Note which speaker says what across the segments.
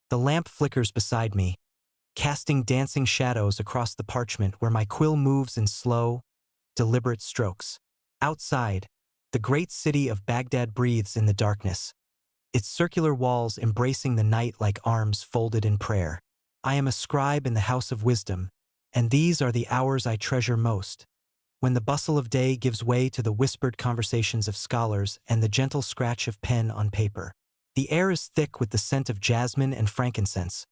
Speaker 1: The lamp flickers beside me, casting dancing shadows across the parchment where my quill moves in slow, deliberate strokes. Outside, the great city of Baghdad breathes in the darkness, its circular walls embracing the night like arms folded in prayer. I am a scribe in the house of wisdom, and these are the hours I treasure most, when the bustle of day gives way to the whispered conversations of scholars and the gentle scratch of pen on paper. The air is thick with the scent of jasmine and frankincense,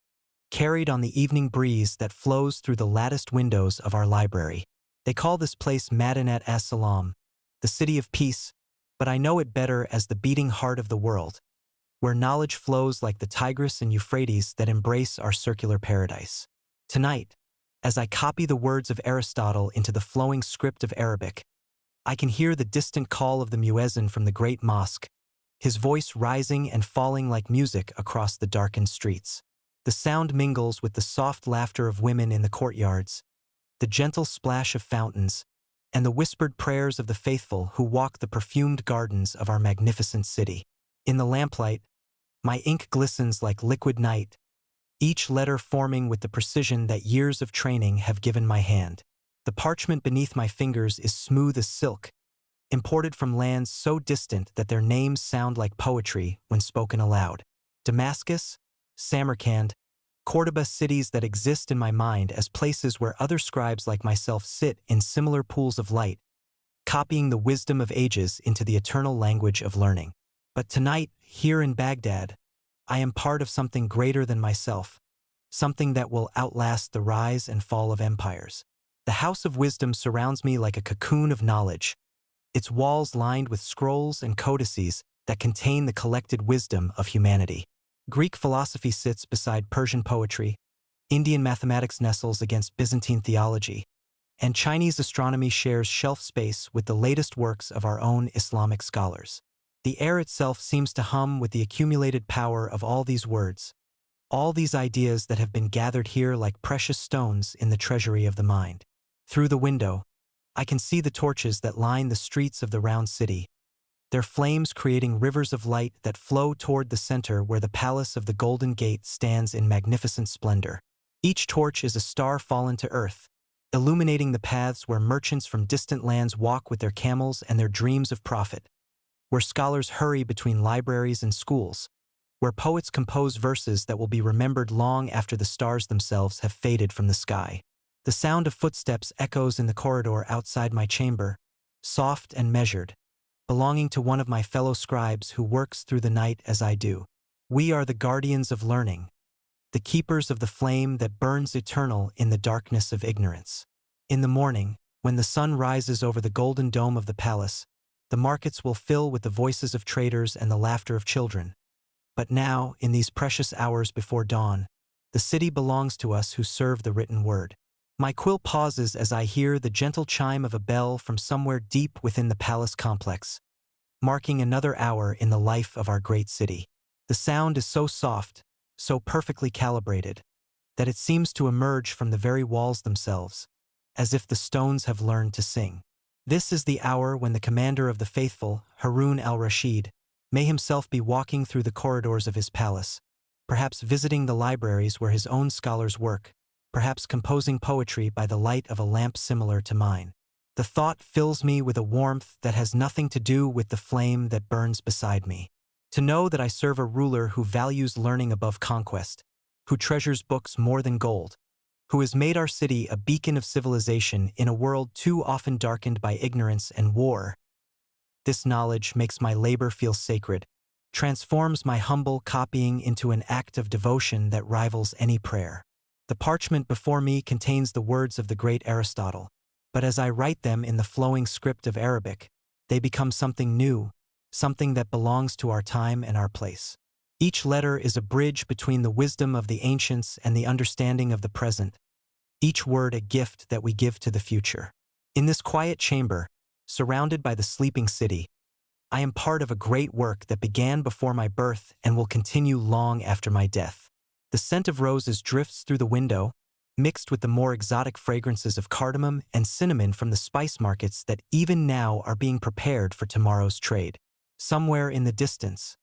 Speaker 1: carried on the evening breeze that flows through the latticed windows of our library. They call this place Madinat as-Salam, the city of peace, but I know it better as the beating heart of the world, where knowledge flows like the Tigris and Euphrates that embrace our circular paradise. Tonight, as I copy the words of Aristotle into the flowing script of Arabic, I can hear the distant call of the muezzin from the great mosque, his voice rising and falling like music across the darkened streets. The sound mingles with the soft laughter of women in the courtyards, the gentle splash of fountains, and the whispered prayers of the faithful who walk the perfumed gardens of our magnificent city. In the lamplight, my ink glistens like liquid night, each letter forming with the precision that years of training have given my hand. The parchment beneath my fingers is smooth as silk, imported from lands so distant that their names sound like poetry when spoken aloud. Damascus, Samarkand, Cordoba, cities that exist in my mind as places where other scribes like myself sit in similar pools of light, copying the wisdom of ages into the eternal language of learning. But tonight, here in Baghdad, I am part of something greater than myself, something that will outlast the rise and fall of empires. The House of Wisdom surrounds me like a cocoon of knowledge, its walls lined with scrolls and codices that contain the collected wisdom of humanity. Greek philosophy sits beside Persian poetry, Indian mathematics nestles against Byzantine theology, and Chinese astronomy shares shelf space with the latest works of our own Islamic scholars. The air itself seems to hum with the accumulated power of all these words, all these ideas that have been gathered here like precious stones in the treasury of the mind. Through the window, I can see the torches that line the streets of the round city, their flames creating rivers of light that flow toward the center where the palace of the Golden Gate stands in magnificent splendor. Each torch is a star fallen to earth, illuminating the paths where merchants from distant lands walk with their camels and their dreams of profit, where scholars hurry between libraries and schools, where poets compose verses that will be remembered long after the stars themselves have faded from the sky. The sound of footsteps echoes in the corridor outside my chamber, soft and measured, belonging to one of my fellow scribes who works through the night as I do. We are the guardians of learning, the keepers of the flame that burns eternal in the darkness of ignorance. In the morning, when the sun rises over the golden dome of the palace, the markets will fill with the voices of traders and the laughter of children. But now, in these precious hours before dawn, the city belongs to us who serve the written word. My quill pauses as I hear the gentle chime of a bell from somewhere deep within the palace complex, marking another hour in the life of our great city. The sound is so soft, so perfectly calibrated, that it seems to emerge from the very walls themselves, as if the stones have learned to sing. This is the hour when the commander of the faithful, Harun al-Rashid, may himself be walking through the corridors of his palace, perhaps visiting the libraries where his own scholars work, perhaps composing poetry by the light of a lamp similar to mine. The thought fills me with a warmth that has nothing to do with the flame that burns beside me. To know that I serve a ruler who values learning above conquest, who treasures books more than gold, who has made our city a beacon of civilization in a world too often darkened by ignorance and war. This knowledge makes my labor feel sacred, transforms my humble copying into an act of devotion that rivals any prayer. The parchment before me contains the words of the great Aristotle, but as I write them in the flowing script of Arabic, they become something new, something that belongs to our time and our place. Each letter is a bridge between the wisdom of the ancients and the understanding of the present, each word a gift that we give to the future. In this quiet chamber, surrounded by the sleeping city, I am part of a great work that began before my birth and will continue long after my death. The scent of roses drifts through the window, mixed with the more exotic fragrances of cardamom and cinnamon from the spice markets that even now are being prepared for tomorrow's trade. Somewhere in the distance,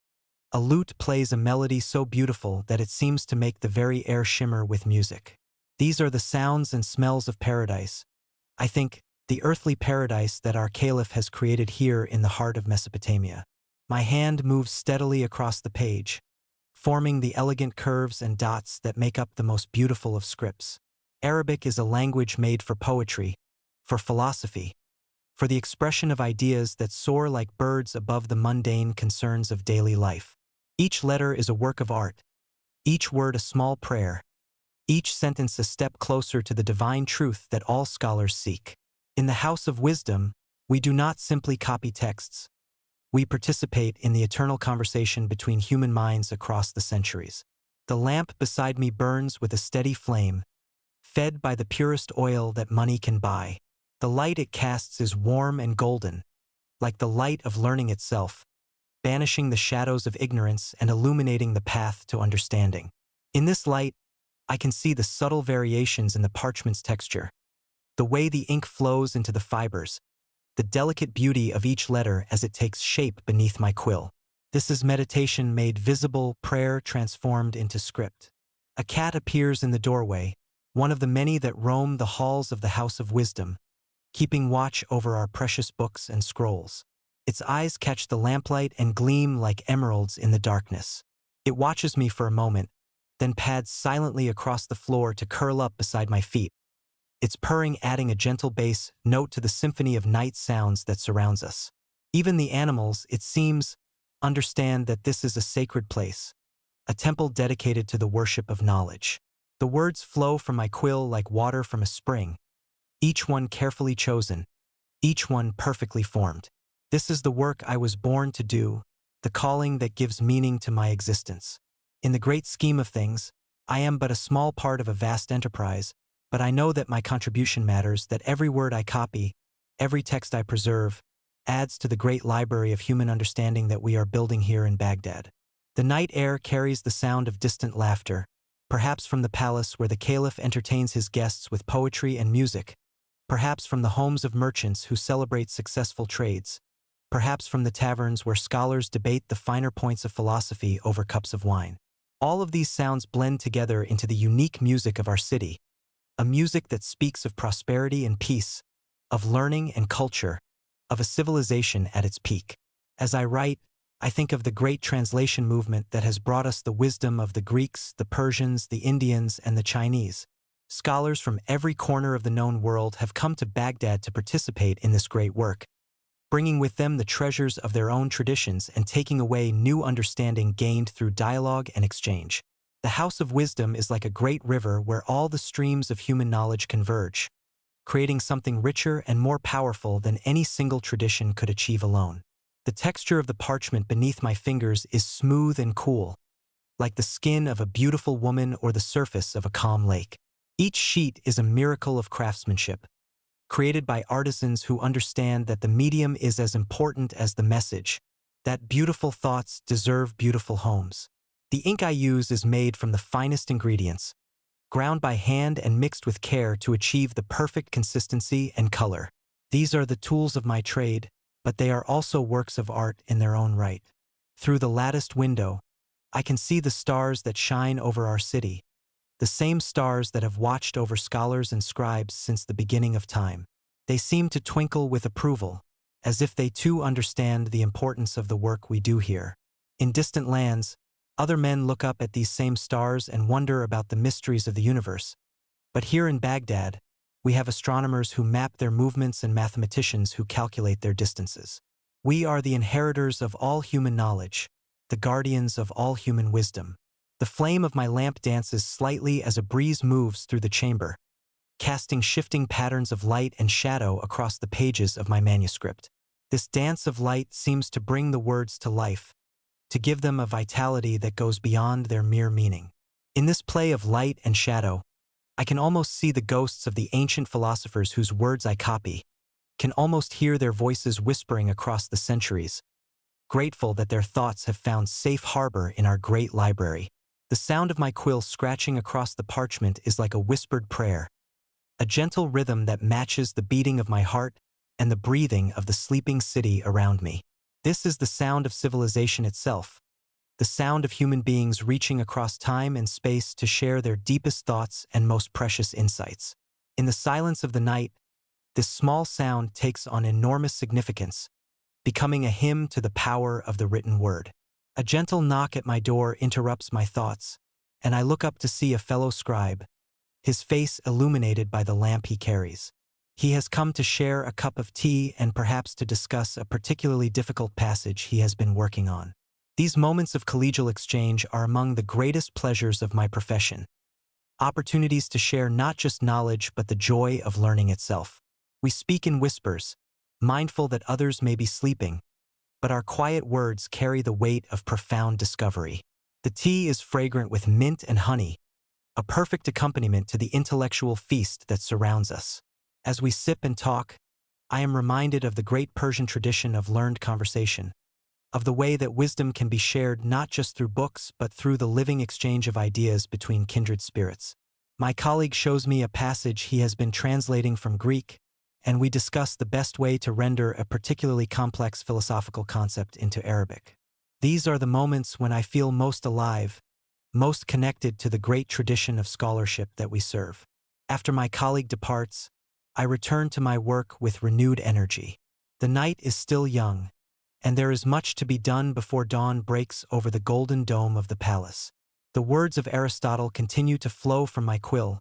Speaker 1: A lute plays a melody so beautiful that it seems to make the very air shimmer with music. These are the sounds and smells of paradise. I think, the earthly paradise that our caliph has created here in the heart of Mesopotamia. My hand moves steadily across the page, forming the elegant curves and dots that make up the most beautiful of scripts. Arabic is a language made for poetry, for philosophy, for the expression of ideas that soar like birds above the mundane concerns of daily life. Each letter is a work of art, each word a small prayer, each sentence a step closer to the divine truth that all scholars seek. In the House of Wisdom, we do not simply copy texts. We participate in the eternal conversation between human minds across the centuries. The lamp beside me burns with a steady flame, fed by the purest oil that money can buy. The light it casts is warm and golden, like the light of learning itself, banishing the shadows of ignorance and illuminating the path to understanding. In this light, I can see the subtle variations in the parchment's texture, the way the ink flows into the fibers, the delicate beauty of each letter as it takes shape beneath my quill. This is meditation made visible, prayer transformed into script. A cat appears in the doorway, one of the many that roam the halls of the House of Wisdom, keeping watch over our precious books and scrolls. Its eyes catch the lamplight and gleam like emeralds in the darkness. It watches me for a moment, then pads silently across the floor to curl up beside my feet, its purring adding a gentle bass note to the symphony of night sounds that surrounds us. Even the animals, it seems, understand that this is a sacred place, a temple dedicated to the worship of knowledge. The words flow from my quill like water from a spring, each one carefully chosen, each one perfectly formed. This is the work I was born to do, the calling that gives meaning to my existence. In the great scheme of things, I am but a small part of a vast enterprise, but I know that my contribution matters, that every word I copy, every text I preserve, adds to the great library of human understanding that we are building here in Baghdad. The night air carries the sound of distant laughter, perhaps from the palace where the caliph entertains his guests with poetry and music, perhaps from the homes of merchants who celebrate successful trades, perhaps from the taverns where scholars debate the finer points of philosophy over cups of wine. All of these sounds blend together into the unique music of our city, a music that speaks of prosperity and peace, of learning and culture, of a civilization at its peak. As I write, I think of the great translation movement that has brought us the wisdom of the Greeks, the Persians, the Indians, and the Chinese. Scholars from every corner of the known world have come to Baghdad to participate in this great work, bringing with them the treasures of their own traditions and taking away new understanding gained through dialogue and exchange. The House of Wisdom is like a great river where all the streams of human knowledge converge, creating something richer and more powerful than any single tradition could achieve alone. The texture of the parchment beneath my fingers is smooth and cool, like the skin of a beautiful woman or the surface of a calm lake. Each sheet is a miracle of craftsmanship, created by artisans who understand that the medium is as important as the message, that beautiful thoughts deserve beautiful homes. The ink I use is made from the finest ingredients, ground by hand and mixed with care to achieve the perfect consistency and color. These are the tools of my trade, but they are also works of art in their own right. Through the latticed window, I can see the stars that shine over our city, the same stars that have watched over scholars and scribes since the beginning of time. They seem to twinkle with approval, as if they too understand the importance of the work we do here. In distant lands, other men look up at these same stars and wonder about the mysteries of the universe. But here in Baghdad, we have astronomers who map their movements and mathematicians who calculate their distances. We are the inheritors of all human knowledge, the guardians of all human wisdom. The flame of my lamp dances slightly as a breeze moves through the chamber, casting shifting patterns of light and shadow across the pages of my manuscript. This dance of light seems to bring the words to life, to give them a vitality that goes beyond their mere meaning. In this play of light and shadow, I can almost see the ghosts of the ancient philosophers whose words I copy, can almost hear their voices whispering across the centuries, grateful that their thoughts have found safe harbor in our great library. The sound of my quill scratching across the parchment is like a whispered prayer, a gentle rhythm that matches the beating of my heart and the breathing of the sleeping city around me. This is the sound of civilization itself, the the sound of human beings reaching across time and space to share their deepest thoughts and most precious insights. In the silence of the night, this small sound takes on enormous significance, becoming a hymn to the power of the written word. A gentle knock at my door interrupts my thoughts, and I look up to see a fellow scribe, his face illuminated by the lamp he carries. He has come to share a cup of tea and perhaps to discuss a particularly difficult passage he has been working on. These moments of collegial exchange are among the greatest pleasures of my profession, opportunities to share not just knowledge but the joy of learning itself. We speak in whispers, mindful that others may be sleeping, but our quiet words carry the weight of profound discovery. The tea is fragrant with mint and honey, a perfect accompaniment to the intellectual feast that surrounds us. As we sip and talk, I am reminded of the great Persian tradition of learned conversation, of the way that wisdom can be shared not just through books but through the living exchange of ideas between kindred spirits. My colleague shows me a passage he has been translating from Greek, and we discuss the best way to render a particularly complex philosophical concept into Arabic. These are the moments when I feel most alive, most connected to the great tradition of scholarship that we serve. After my colleague departs, I return to my work with renewed energy. The night is still young, and there is much to be done before dawn breaks over the golden dome of the palace. The words of Aristotle continue to flow from my quill,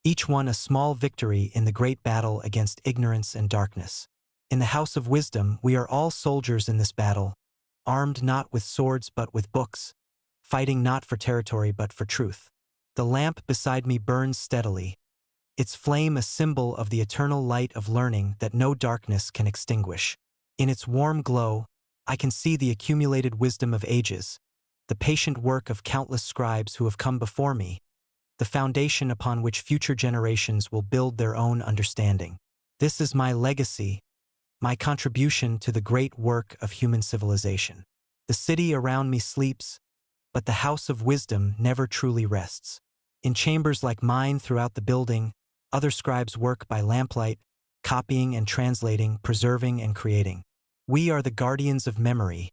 Speaker 1: each one a small victory in the great battle against ignorance and darkness. In the House of Wisdom, we are all soldiers in this battle, armed not with swords but with books, fighting not for territory but for truth. The lamp beside me burns steadily, its flame a symbol of the eternal light of learning that no darkness can extinguish. In its warm glow, I can see the accumulated wisdom of ages, the patient work of countless scribes who have come before me, the foundation upon which future generations will build their own understanding. This is my legacy, my contribution to the great work of human civilization. The city around me sleeps, but the House of Wisdom never truly rests. In chambers like mine throughout the building, other scribes work by lamplight, copying and translating, preserving and creating. We are the guardians of memory,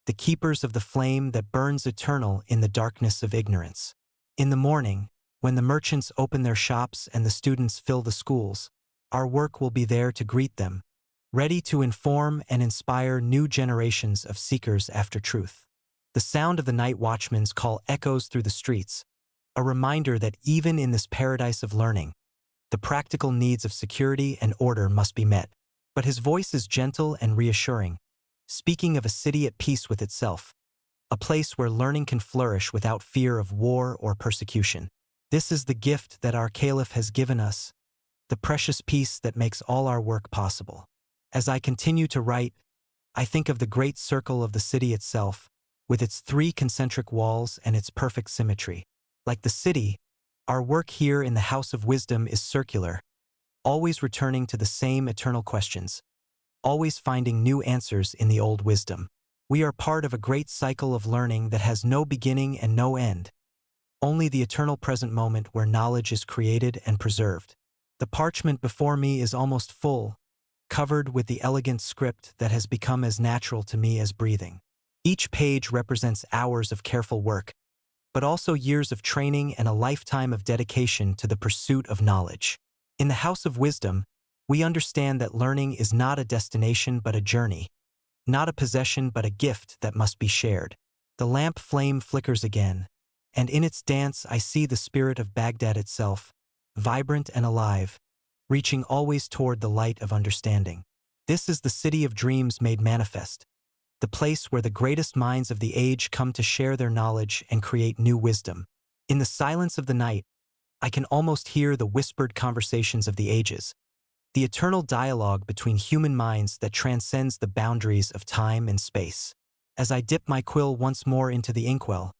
Speaker 1: the keepers of the flame that burns eternal in the darkness of ignorance. In the morning, when the merchants open their shops and the students fill the schools, our work will be there to greet them, ready to inform and inspire new generations of seekers after truth. The sound of the night watchman's call echoes through the streets, a reminder that even in this paradise of learning, the practical needs of security and order must be met. But his voice is gentle and reassuring, speaking of a city at peace with itself, a place where learning can flourish without fear of war or persecution. This is the gift that our caliph has given us, the precious peace that makes all our work possible. As I continue to write, I think of the great circle of the city itself, with its 3 concentric walls and its perfect symmetry. Like the city, our work here in the House of Wisdom is circular, always returning to the same eternal questions, always finding new answers in the old wisdom. We are part of a great cycle of learning that has no beginning and no end, only the eternal present moment where knowledge is created and preserved. The parchment before me is almost full, covered with the elegant script that has become as natural to me as breathing. Each page represents hours of careful work, but also years of training and a lifetime of dedication to the pursuit of knowledge. In the House of Wisdom, we understand that learning is not a destination but a journey, not a possession but a gift that must be shared. The lamp flame flickers again, and in its dance I see the spirit of Baghdad itself, vibrant and alive, reaching always toward the light of understanding. This is the city of dreams made manifest, the place where the greatest minds of the age come to share their knowledge and create new wisdom. In the silence of the night, I can almost hear the whispered conversations of the ages, the eternal dialogue between human minds that transcends the boundaries of time and space. As I dip my quill once more into the inkwell,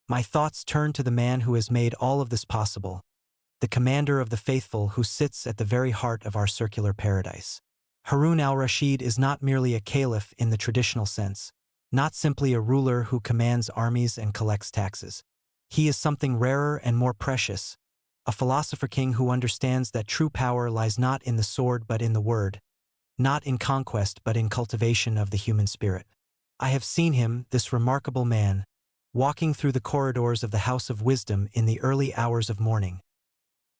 Speaker 1: my thoughts turn to the man who has made all of this possible, the commander of the faithful who sits at the very heart of our circular paradise. Harun al-Rashid is not merely a caliph in the traditional sense, not simply a ruler who commands armies and collects taxes. He is something rarer and more precious, a philosopher king who understands that true power lies not in the sword but in the word, not in conquest but in cultivation of the human spirit. I have seen him, this remarkable man, walking through the corridors of the House of Wisdom in the early hours of morning,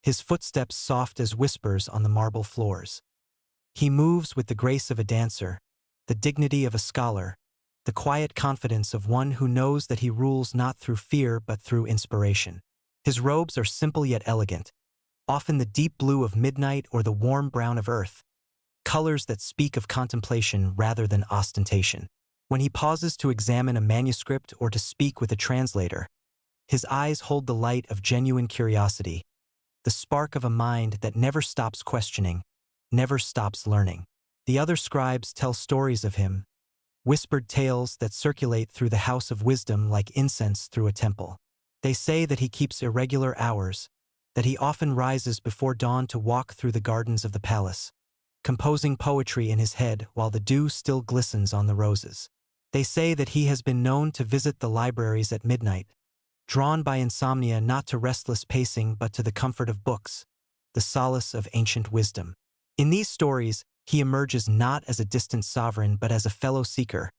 Speaker 1: his footsteps soft as whispers on the marble floors. He moves with the grace of a dancer, the dignity of a scholar, the quiet confidence of one who knows that he rules not through fear but through inspiration. His robes are simple yet elegant, often the deep blue of midnight or the warm brown of earth, colors that speak of contemplation rather than ostentation. When he pauses to examine a manuscript or to speak with a translator, his eyes hold the light of genuine curiosity, the spark of a mind that never stops questioning, never stops learning. The other scribes tell stories of him, whispered tales that circulate through the House of Wisdom like incense through a temple. They say that he keeps irregular hours, that he often rises before dawn to walk through the gardens of the palace, composing poetry in his head while the dew still glistens on the roses. They say that he has been known to visit the libraries at midnight, drawn by insomnia not to restless pacing but to the comfort of books, the solace of ancient wisdom. In these stories, he emerges not as a distant sovereign but as a fellow seeker,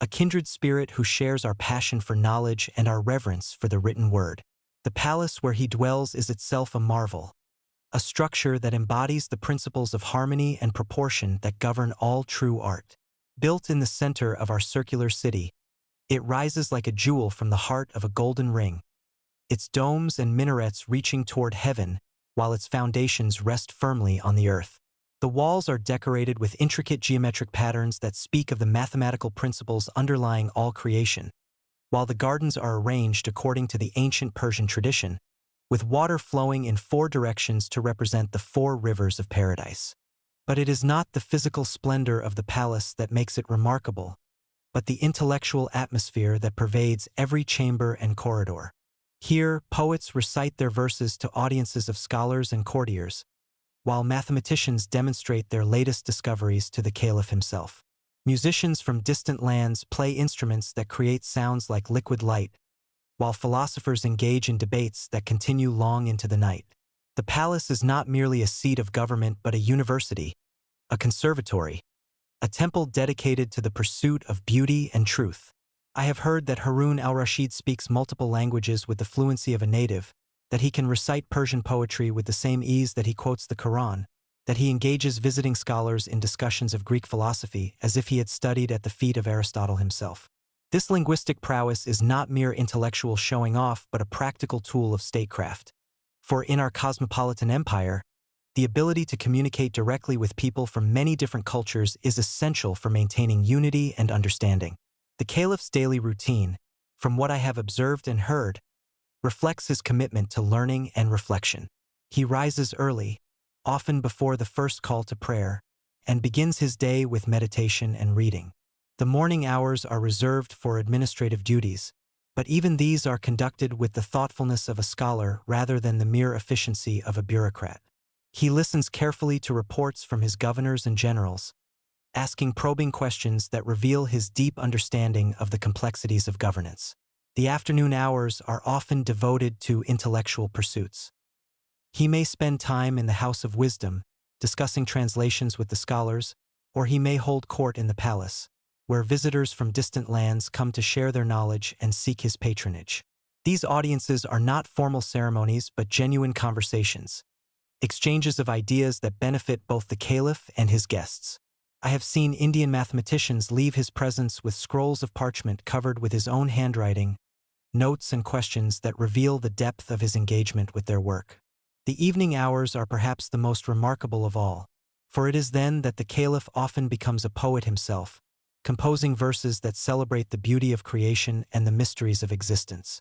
Speaker 1: a kindred spirit who shares our passion for knowledge and our reverence for the written word. The palace where he dwells is itself a marvel, a structure that embodies the principles of harmony and proportion that govern all true art. Built in the center of our circular city, it rises like a jewel from the heart of a golden ring, its domes and minarets reaching toward heaven while its foundations rest firmly on the earth. The walls are decorated with intricate geometric patterns that speak of the mathematical principles underlying all creation, while the gardens are arranged according to the ancient Persian tradition, with water flowing in 4 directions to represent the 4 rivers of paradise. But it is not the physical splendor of the palace that makes it remarkable, but the intellectual atmosphere that pervades every chamber and corridor. Here, poets recite their verses to audiences of scholars and courtiers, while mathematicians demonstrate their latest discoveries to the caliph himself. Musicians from distant lands play instruments that create sounds like liquid light, while philosophers engage in debates that continue long into the night. The palace is not merely a seat of government but a university, a conservatory, a temple dedicated to the pursuit of beauty and truth. I have heard that Harun al-Rashid speaks multiple languages with the fluency of a native, that he can recite Persian poetry with the same ease that he quotes the Quran, that he engages visiting scholars in discussions of Greek philosophy as if he had studied at the feet of Aristotle himself. This linguistic prowess is not mere intellectual showing off but a practical tool of statecraft. For in our cosmopolitan empire, the ability to communicate directly with people from many different cultures is essential for maintaining unity and understanding. The caliph's daily routine, from what I have observed and heard, reflects his commitment to learning and reflection. He rises early, often before the first call to prayer, and begins his day with meditation and reading. The morning hours are reserved for administrative duties, but even these are conducted with the thoughtfulness of a scholar rather than the mere efficiency of a bureaucrat. He listens carefully to reports from his governors and generals, asking probing questions that reveal his deep understanding of the complexities of governance. The afternoon hours are often devoted to intellectual pursuits. He may spend time in the House of Wisdom, discussing translations with the scholars, or he may hold court in the palace, where visitors from distant lands come to share their knowledge and seek his patronage. These audiences are not formal ceremonies but genuine conversations, exchanges of ideas that benefit both the caliph and his guests. I have seen Indian mathematicians leave his presence with scrolls of parchment covered with his own handwriting, notes and questions that reveal the depth of his engagement with their work. The evening hours are perhaps the most remarkable of all, for it is then that the caliph often becomes a poet himself, composing verses that celebrate the beauty of creation and the mysteries of existence.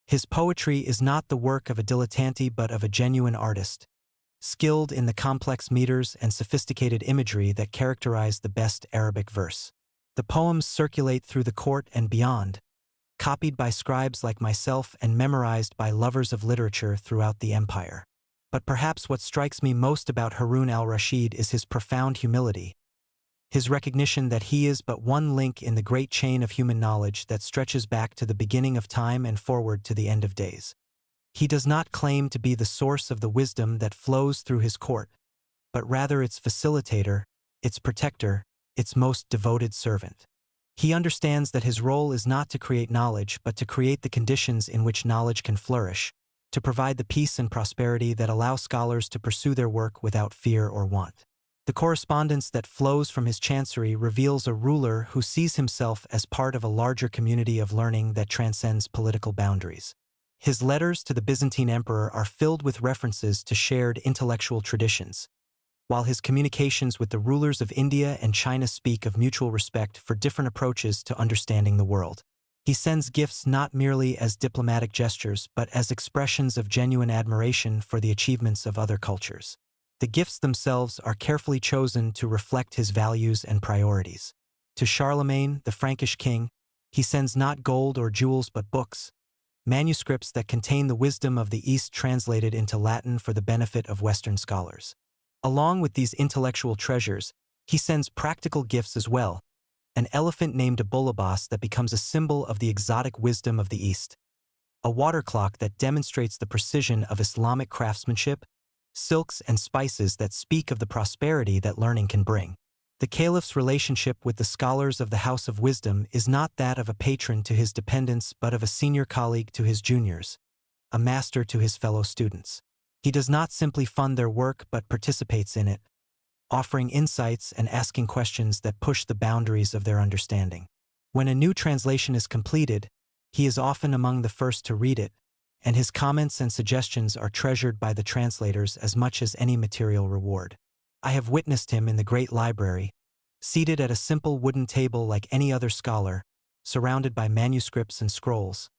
Speaker 1: His poetry is not the work of a dilettante but of a genuine artist, skilled in the complex meters and sophisticated imagery that characterize the best Arabic verse. The poems circulate through the court and beyond, copied by scribes like myself and memorized by lovers of literature throughout the empire. But perhaps what strikes me most about Harun al-Rashid is his profound humility, his recognition that he is but one link in the great chain of human knowledge that stretches back to the beginning of time and forward to the end of days. He does not claim to be the source of the wisdom that flows through his court, but rather its facilitator, its protector, its most devoted servant. He understands that his role is not to create knowledge but to create the conditions in which knowledge can flourish, to provide the peace and prosperity that allow scholars to pursue their work without fear or want. The correspondence that flows from his chancery reveals a ruler who sees himself as part of a larger community of learning that transcends political boundaries. His letters to the Byzantine emperor are filled with references to shared intellectual traditions, while his communications with the rulers of India and China speak of mutual respect for different approaches to understanding the world. He sends gifts not merely as diplomatic gestures but as expressions of genuine admiration for the achievements of other cultures. The gifts themselves are carefully chosen to reflect his values and priorities. To Charlemagne, the Frankish king, he sends not gold or jewels but books, manuscripts that contain the wisdom of the East translated into Latin for the benefit of Western scholars. Along with these intellectual treasures, he sends practical gifts as well, an elephant named a bullabas that becomes a symbol of the exotic wisdom of the East, a water clock that demonstrates the precision of Islamic craftsmanship, silks and spices that speak of the prosperity that learning can bring. The caliph's relationship with the scholars of the House of Wisdom is not that of a patron to his dependents but of a senior colleague to his juniors, a master to his fellow students. He does not simply fund their work but participates in it, offering insights and asking questions that push the boundaries of their understanding. When a new translation is completed, he is often among the first to read it, and his comments and suggestions are treasured by the translators as much as any material reward. I have witnessed him in the great library, seated at a simple wooden table like any other scholar, surrounded by manuscripts and scrolls,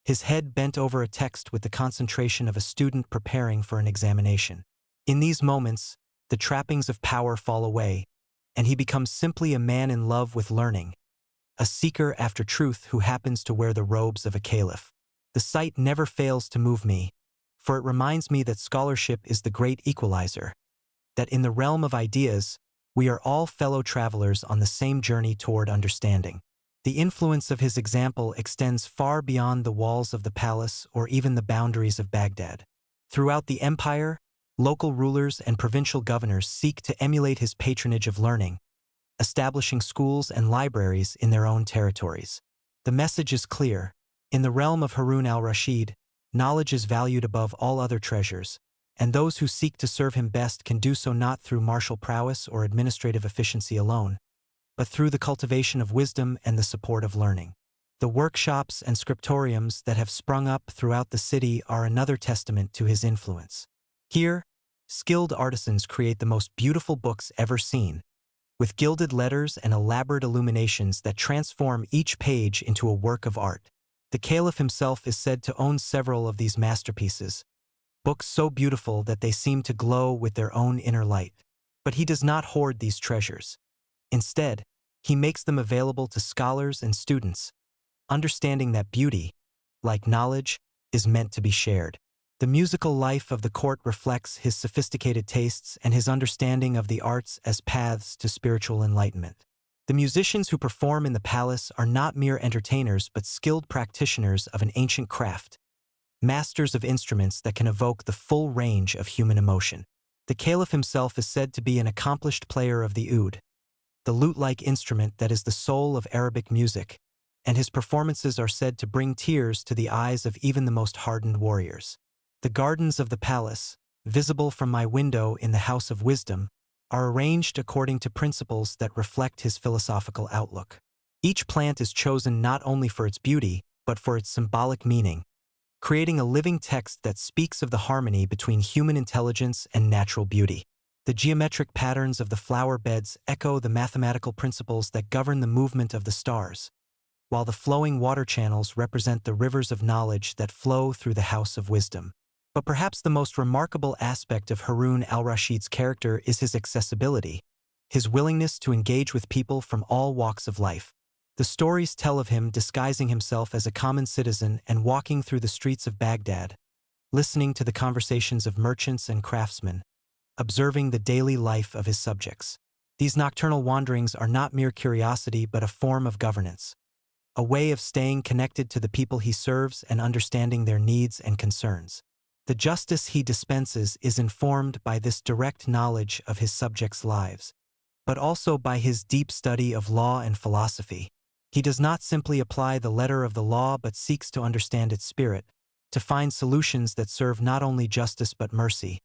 Speaker 1: his head bent over a text with the concentration of a student preparing for an examination. In these moments, the trappings of power fall away, and he becomes simply a man in love with learning, a seeker after truth who happens to wear the robes of a caliph. The sight never fails to move me, for it reminds me that scholarship is the great equalizer, that in the realm of ideas, we are all fellow travelers on the same journey toward understanding. The influence of his example extends far beyond the walls of the palace or even the boundaries of Baghdad. Throughout the empire, local rulers and provincial governors seek to emulate his patronage of learning, establishing schools and libraries in their own territories. The message is clear. In the realm of Harun al-Rashid, knowledge is valued above all other treasures, and those who seek to serve him best can do so not through martial prowess or administrative efficiency alone, but through the cultivation of wisdom and the support of learning. The workshops and scriptoriums that have sprung up throughout the city are another testament to his influence. Here, skilled artisans create the most beautiful books ever seen, with gilded letters and elaborate illuminations that transform each page into a work of art. The caliph himself is said to own several of these masterpieces, books so beautiful that they seem to glow with their own inner light. But he does not hoard these treasures. Instead, he makes them available to scholars and students, understanding that beauty, like knowledge, is meant to be shared. The musical life of the court reflects his sophisticated tastes and his understanding of the arts as paths to spiritual enlightenment. The musicians who perform in the palace are not mere entertainers but skilled practitioners of an ancient craft, masters of instruments that can evoke the full range of human emotion. The caliph himself is said to be an accomplished player of the oud, the lute-like instrument that is the soul of Arabic music, and his performances are said to bring tears to the eyes of even the most hardened warriors. The gardens of the palace, visible from my window in the House of Wisdom, are arranged according to principles that reflect his philosophical outlook. Each plant is chosen not only for its beauty, but for its symbolic meaning, creating a living text that speaks of the harmony between human intelligence and natural beauty. The geometric patterns of the flower beds echo the mathematical principles that govern the movement of the stars, while the flowing water channels represent the rivers of knowledge that flow through the House of Wisdom. But perhaps the most remarkable aspect of Harun al-Rashid's character is his accessibility, his willingness to engage with people from all walks of life. The stories tell of him disguising himself as a common citizen and walking through the streets of Baghdad, listening to the conversations of merchants and craftsmen, observing the daily life of his subjects. These nocturnal wanderings are not mere curiosity but a form of governance, a way of staying connected to the people he serves and understanding their needs and concerns. The justice he dispenses is informed by this direct knowledge of his subjects' lives, but also by his deep study of law and philosophy. He does not simply apply the letter of the law but seeks to understand its spirit, to find solutions that serve not only justice but mercy,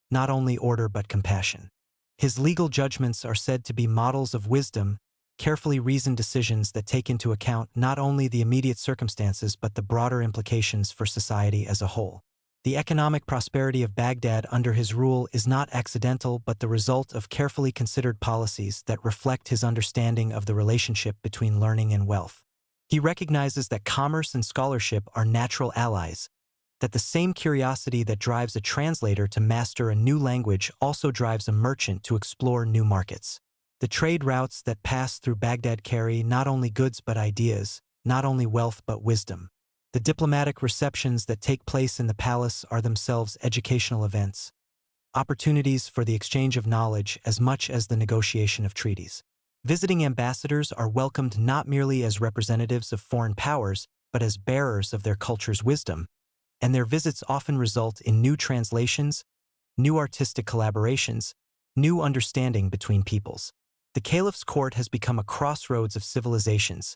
Speaker 1: not only order but compassion. His legal judgments are said to be models of wisdom, carefully reasoned decisions that take into account not only the immediate circumstances but the broader implications for society as a whole. The economic prosperity of Baghdad under his rule is not accidental but the result of carefully considered policies that reflect his understanding of the relationship between learning and wealth. He recognizes that commerce and scholarship are natural allies, that the same curiosity that drives a translator to master a new language also drives a merchant to explore new markets. The trade routes that pass through Baghdad carry not only goods but ideas, not only wealth but wisdom. The diplomatic receptions that take place in the palace are themselves educational events, opportunities for the exchange of knowledge as much as the negotiation of treaties. Visiting ambassadors are welcomed not merely as representatives of foreign powers, but as bearers of their culture's wisdom, and their visits often result in new translations, new artistic collaborations, new understanding between peoples. The caliph's court has become a crossroads of civilizations,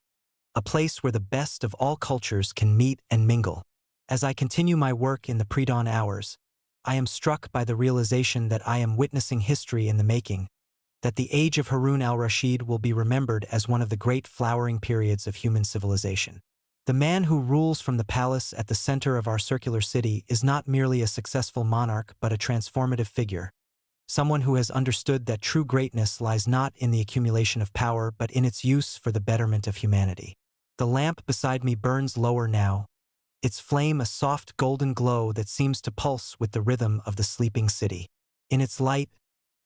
Speaker 1: a place where the best of all cultures can meet and mingle. As I continue my work in the pre-dawn hours, I am struck by the realization that I am witnessing history in the making, that the age of Harun al-Rashid will be remembered as one of the great flowering periods of human civilization. The man who rules from the palace at the center of our circular city is not merely a successful monarch but a transformative figure, someone who has understood that true greatness lies not in the accumulation of power but in its use for the betterment of humanity. The lamp beside me burns lower now, its flame a soft golden glow that seems to pulse with the rhythm of the sleeping city. In its light,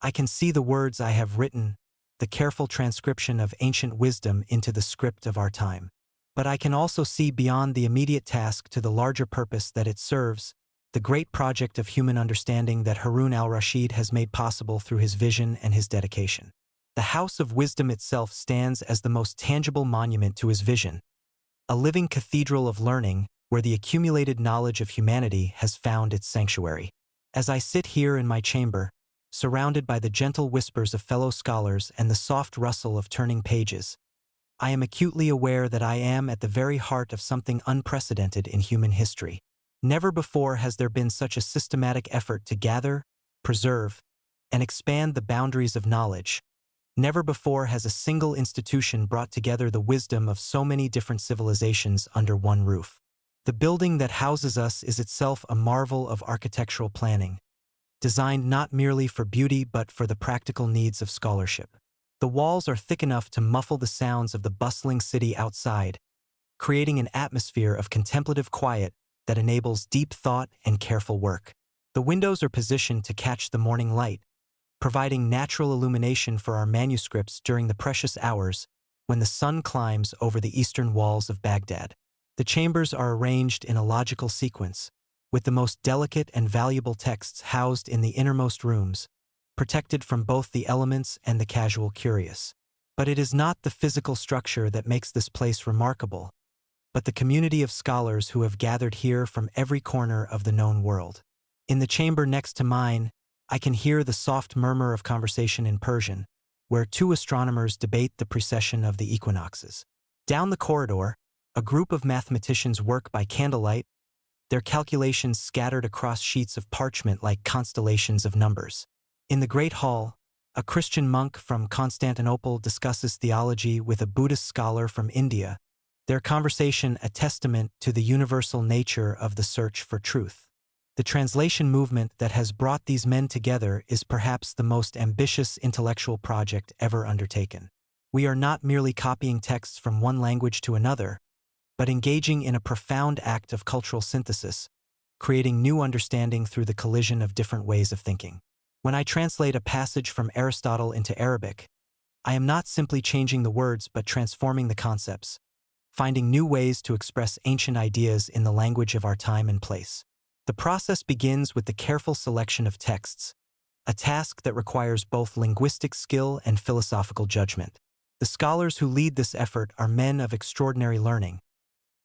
Speaker 1: I can see the words I have written, the careful transcription of ancient wisdom into the script of our time. But I can also see beyond the immediate task to the larger purpose that it serves, the great project of human understanding that Harun al-Rashid has made possible through his vision and his dedication. The House of Wisdom itself stands as the most tangible monument to his vision, a living cathedral of learning where the accumulated knowledge of humanity has found its sanctuary. As I sit here in my chamber, surrounded by the gentle whispers of fellow scholars and the soft rustle of turning pages, I am acutely aware that I am at the very heart of something unprecedented in human history. Never before has there been such a systematic effort to gather, preserve, and expand the boundaries of knowledge. Never before has a single institution brought together the wisdom of so many different civilizations under one roof. The building that houses us is itself a marvel of architectural planning, designed not merely for beauty but for the practical needs of scholarship. The walls are thick enough to muffle the sounds of the bustling city outside, creating an atmosphere of contemplative quiet that enables deep thought and careful work. The windows are positioned to catch the morning light, providing natural illumination for our manuscripts during the precious hours when the sun climbs over the eastern walls of Baghdad. The chambers are arranged in a logical sequence, with the most delicate and valuable texts housed in the innermost rooms, protected from both the elements and the casual curious. But it is not the physical structure that makes this place remarkable, but the community of scholars who have gathered here from every corner of the known world. In the chamber next to mine, I can hear the soft murmur of conversation in Persian, where two astronomers debate the precession of the equinoxes. Down the corridor, a group of mathematicians work by candlelight, their calculations scattered across sheets of parchment like constellations of numbers. In the Great Hall, a Christian monk from Constantinople discusses theology with a Buddhist scholar from India, their conversation a testament to the universal nature of the search for truth. The translation movement that has brought these men together is perhaps the most ambitious intellectual project ever undertaken. We are not merely copying texts from one language to another, but engaging in a profound act of cultural synthesis, creating new understanding through the collision of different ways of thinking. When I translate a passage from Aristotle into Arabic, I am not simply changing the words but transforming the concepts, finding new ways to express ancient ideas in the language of our time and place. The process begins with the careful selection of texts, a task that requires both linguistic skill and philosophical judgment. The scholars who lead this effort are men of extraordinary learning,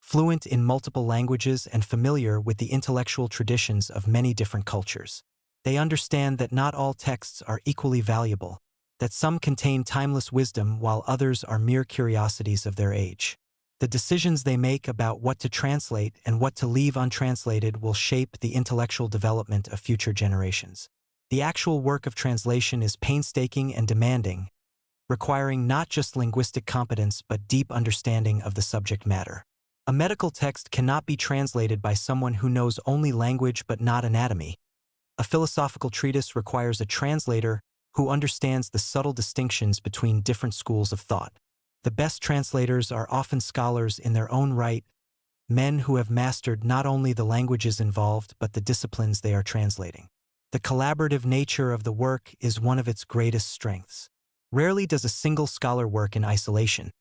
Speaker 1: fluent in multiple languages and familiar with the intellectual traditions of many different cultures. They understand that not all texts are equally valuable, that some contain timeless wisdom while others are mere curiosities of their age. The decisions they make about what to translate and what to leave untranslated will shape the intellectual development of future generations. The actual work of translation is painstaking and demanding, requiring not just linguistic competence but deep understanding of the subject matter. A medical text cannot be translated by someone who knows only language but not anatomy. A philosophical treatise requires a translator who understands the subtle distinctions between different schools of thought. The best translators are often scholars in their own right, men who have mastered not only the languages involved but the disciplines they are translating. The collaborative nature of the work is one of its greatest strengths. Rarely does a single scholar work in isolation.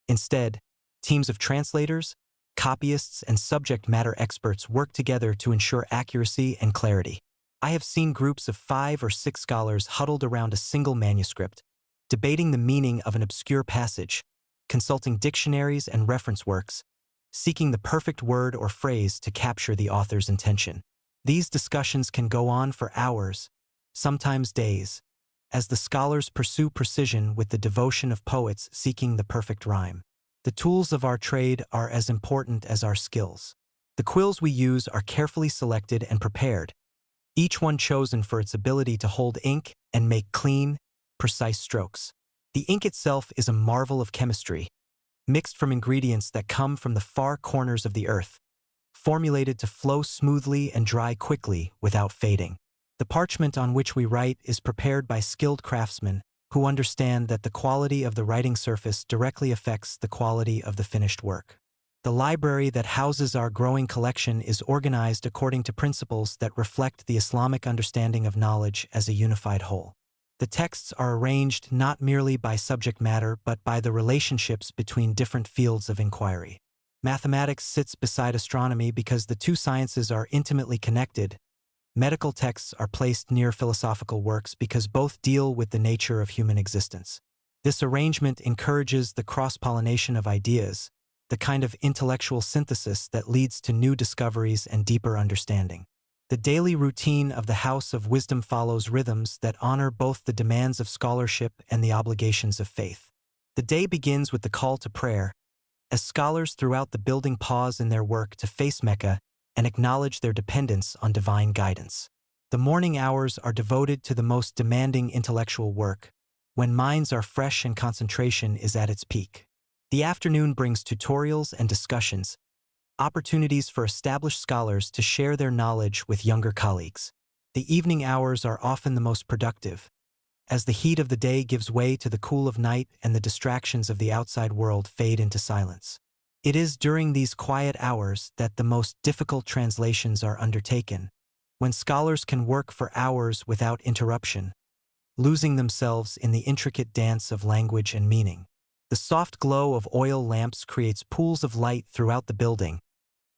Speaker 1: Instead, teams of translators, copyists, and subject matter experts work together to ensure accuracy and clarity. I have seen groups of 5 or 6 scholars huddled around a single manuscript, debating the meaning of an obscure passage, consulting dictionaries and reference works, seeking the perfect word or phrase to capture the author's intention. These discussions can go on for hours, sometimes days, as the scholars pursue precision with the devotion of poets seeking the perfect rhyme. The tools of our trade are as important as our skills. The quills we use are carefully selected and prepared, each one chosen for its ability to hold ink and make clean, precise strokes. The ink itself is a marvel of chemistry, mixed from ingredients that come from the far corners of the earth, formulated to flow smoothly and dry quickly without fading. The parchment on which we write is prepared by skilled craftsmen who understand that the quality of the writing surface directly affects the quality of the finished work. The library that houses our growing collection is organized according to principles that reflect the Islamic understanding of knowledge as a unified whole. The texts are arranged not merely by subject matter but by the relationships between different fields of inquiry. Mathematics sits beside astronomy because the two sciences are intimately connected. Medical texts are placed near philosophical works because both deal with the nature of human existence. This arrangement encourages the cross-pollination of ideas, the kind of intellectual synthesis that leads to new discoveries and deeper understanding. The daily routine of the House of Wisdom follows rhythms that honor both the demands of scholarship and the obligations of faith. The day begins with the call to prayer, as scholars throughout the building pause in their work to face Mecca and acknowledge their dependence on divine guidance. The morning hours are devoted to the most demanding intellectual work, when minds are fresh and concentration is at its peak. The afternoon brings tutorials and discussions, opportunities for established scholars to share their knowledge with younger colleagues. The evening hours are often the most productive, as the heat of the day gives way to the cool of night and the distractions of the outside world fade into silence. It is during these quiet hours that the most difficult translations are undertaken, when scholars can work for hours without interruption, losing themselves in the intricate dance of language and meaning. The soft glow of oil lamps creates pools of light throughout the building,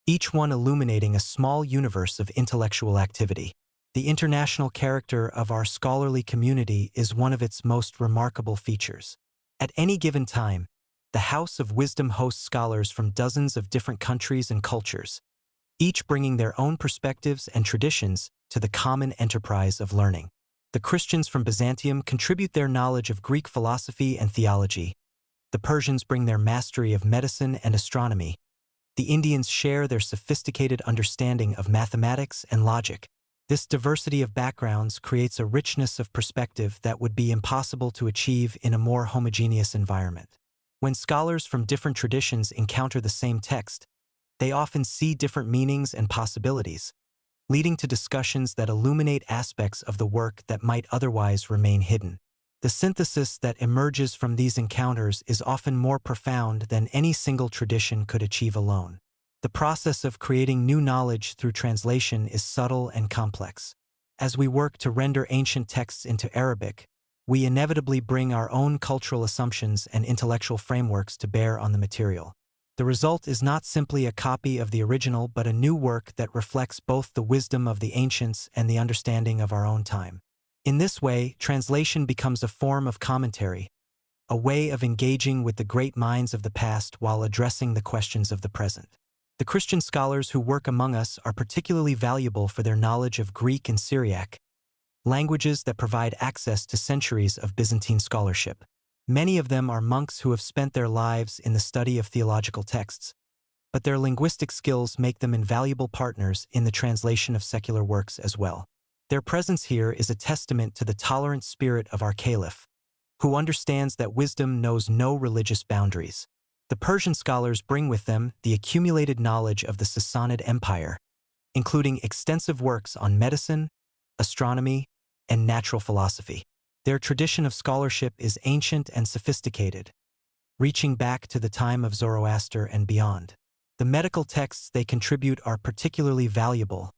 Speaker 1: each one illuminating a small universe of intellectual activity. The international character of our scholarly community is one of its most remarkable features. At any given time, the House of Wisdom hosts scholars from dozens of different countries and cultures, each bringing their own perspectives and traditions to the common enterprise of learning. The Christians from Byzantium contribute their knowledge of Greek philosophy and theology. The Persians bring their mastery of medicine and astronomy. The Indians share their sophisticated understanding of mathematics and logic. This diversity of backgrounds creates a richness of perspective that would be impossible to achieve in a more homogeneous environment. When scholars from different traditions encounter the same text, they often see different meanings and possibilities, leading to discussions that illuminate aspects of the work that might otherwise remain hidden. The synthesis that emerges from these encounters is often more profound than any single tradition could achieve alone. The process of creating new knowledge through translation is subtle and complex. As we work to render ancient texts into Arabic, we inevitably bring our own cultural assumptions and intellectual frameworks to bear on the material. The result is not simply a copy of the original but a new work that reflects both the wisdom of the ancients and the understanding of our own time. In this way, translation becomes a form of commentary, a way of engaging with the great minds of the past while addressing the questions of the present. The Christian scholars who work among us are particularly valuable for their knowledge of Greek and Syriac, languages that provide access to centuries of Byzantine scholarship. Many of them are monks who have spent their lives in the study of theological texts, but their linguistic skills make them invaluable partners in the translation of secular works as well. Their presence here is a testament to the tolerant spirit of our caliph, who understands that wisdom knows no religious boundaries. The Persian scholars bring with them the accumulated knowledge of the Sassanid Empire, including extensive works on medicine, astronomy, and natural philosophy. Their tradition of scholarship is ancient and sophisticated, reaching back to the time of Zoroaster and beyond. The medical texts they contribute are particularly valuable,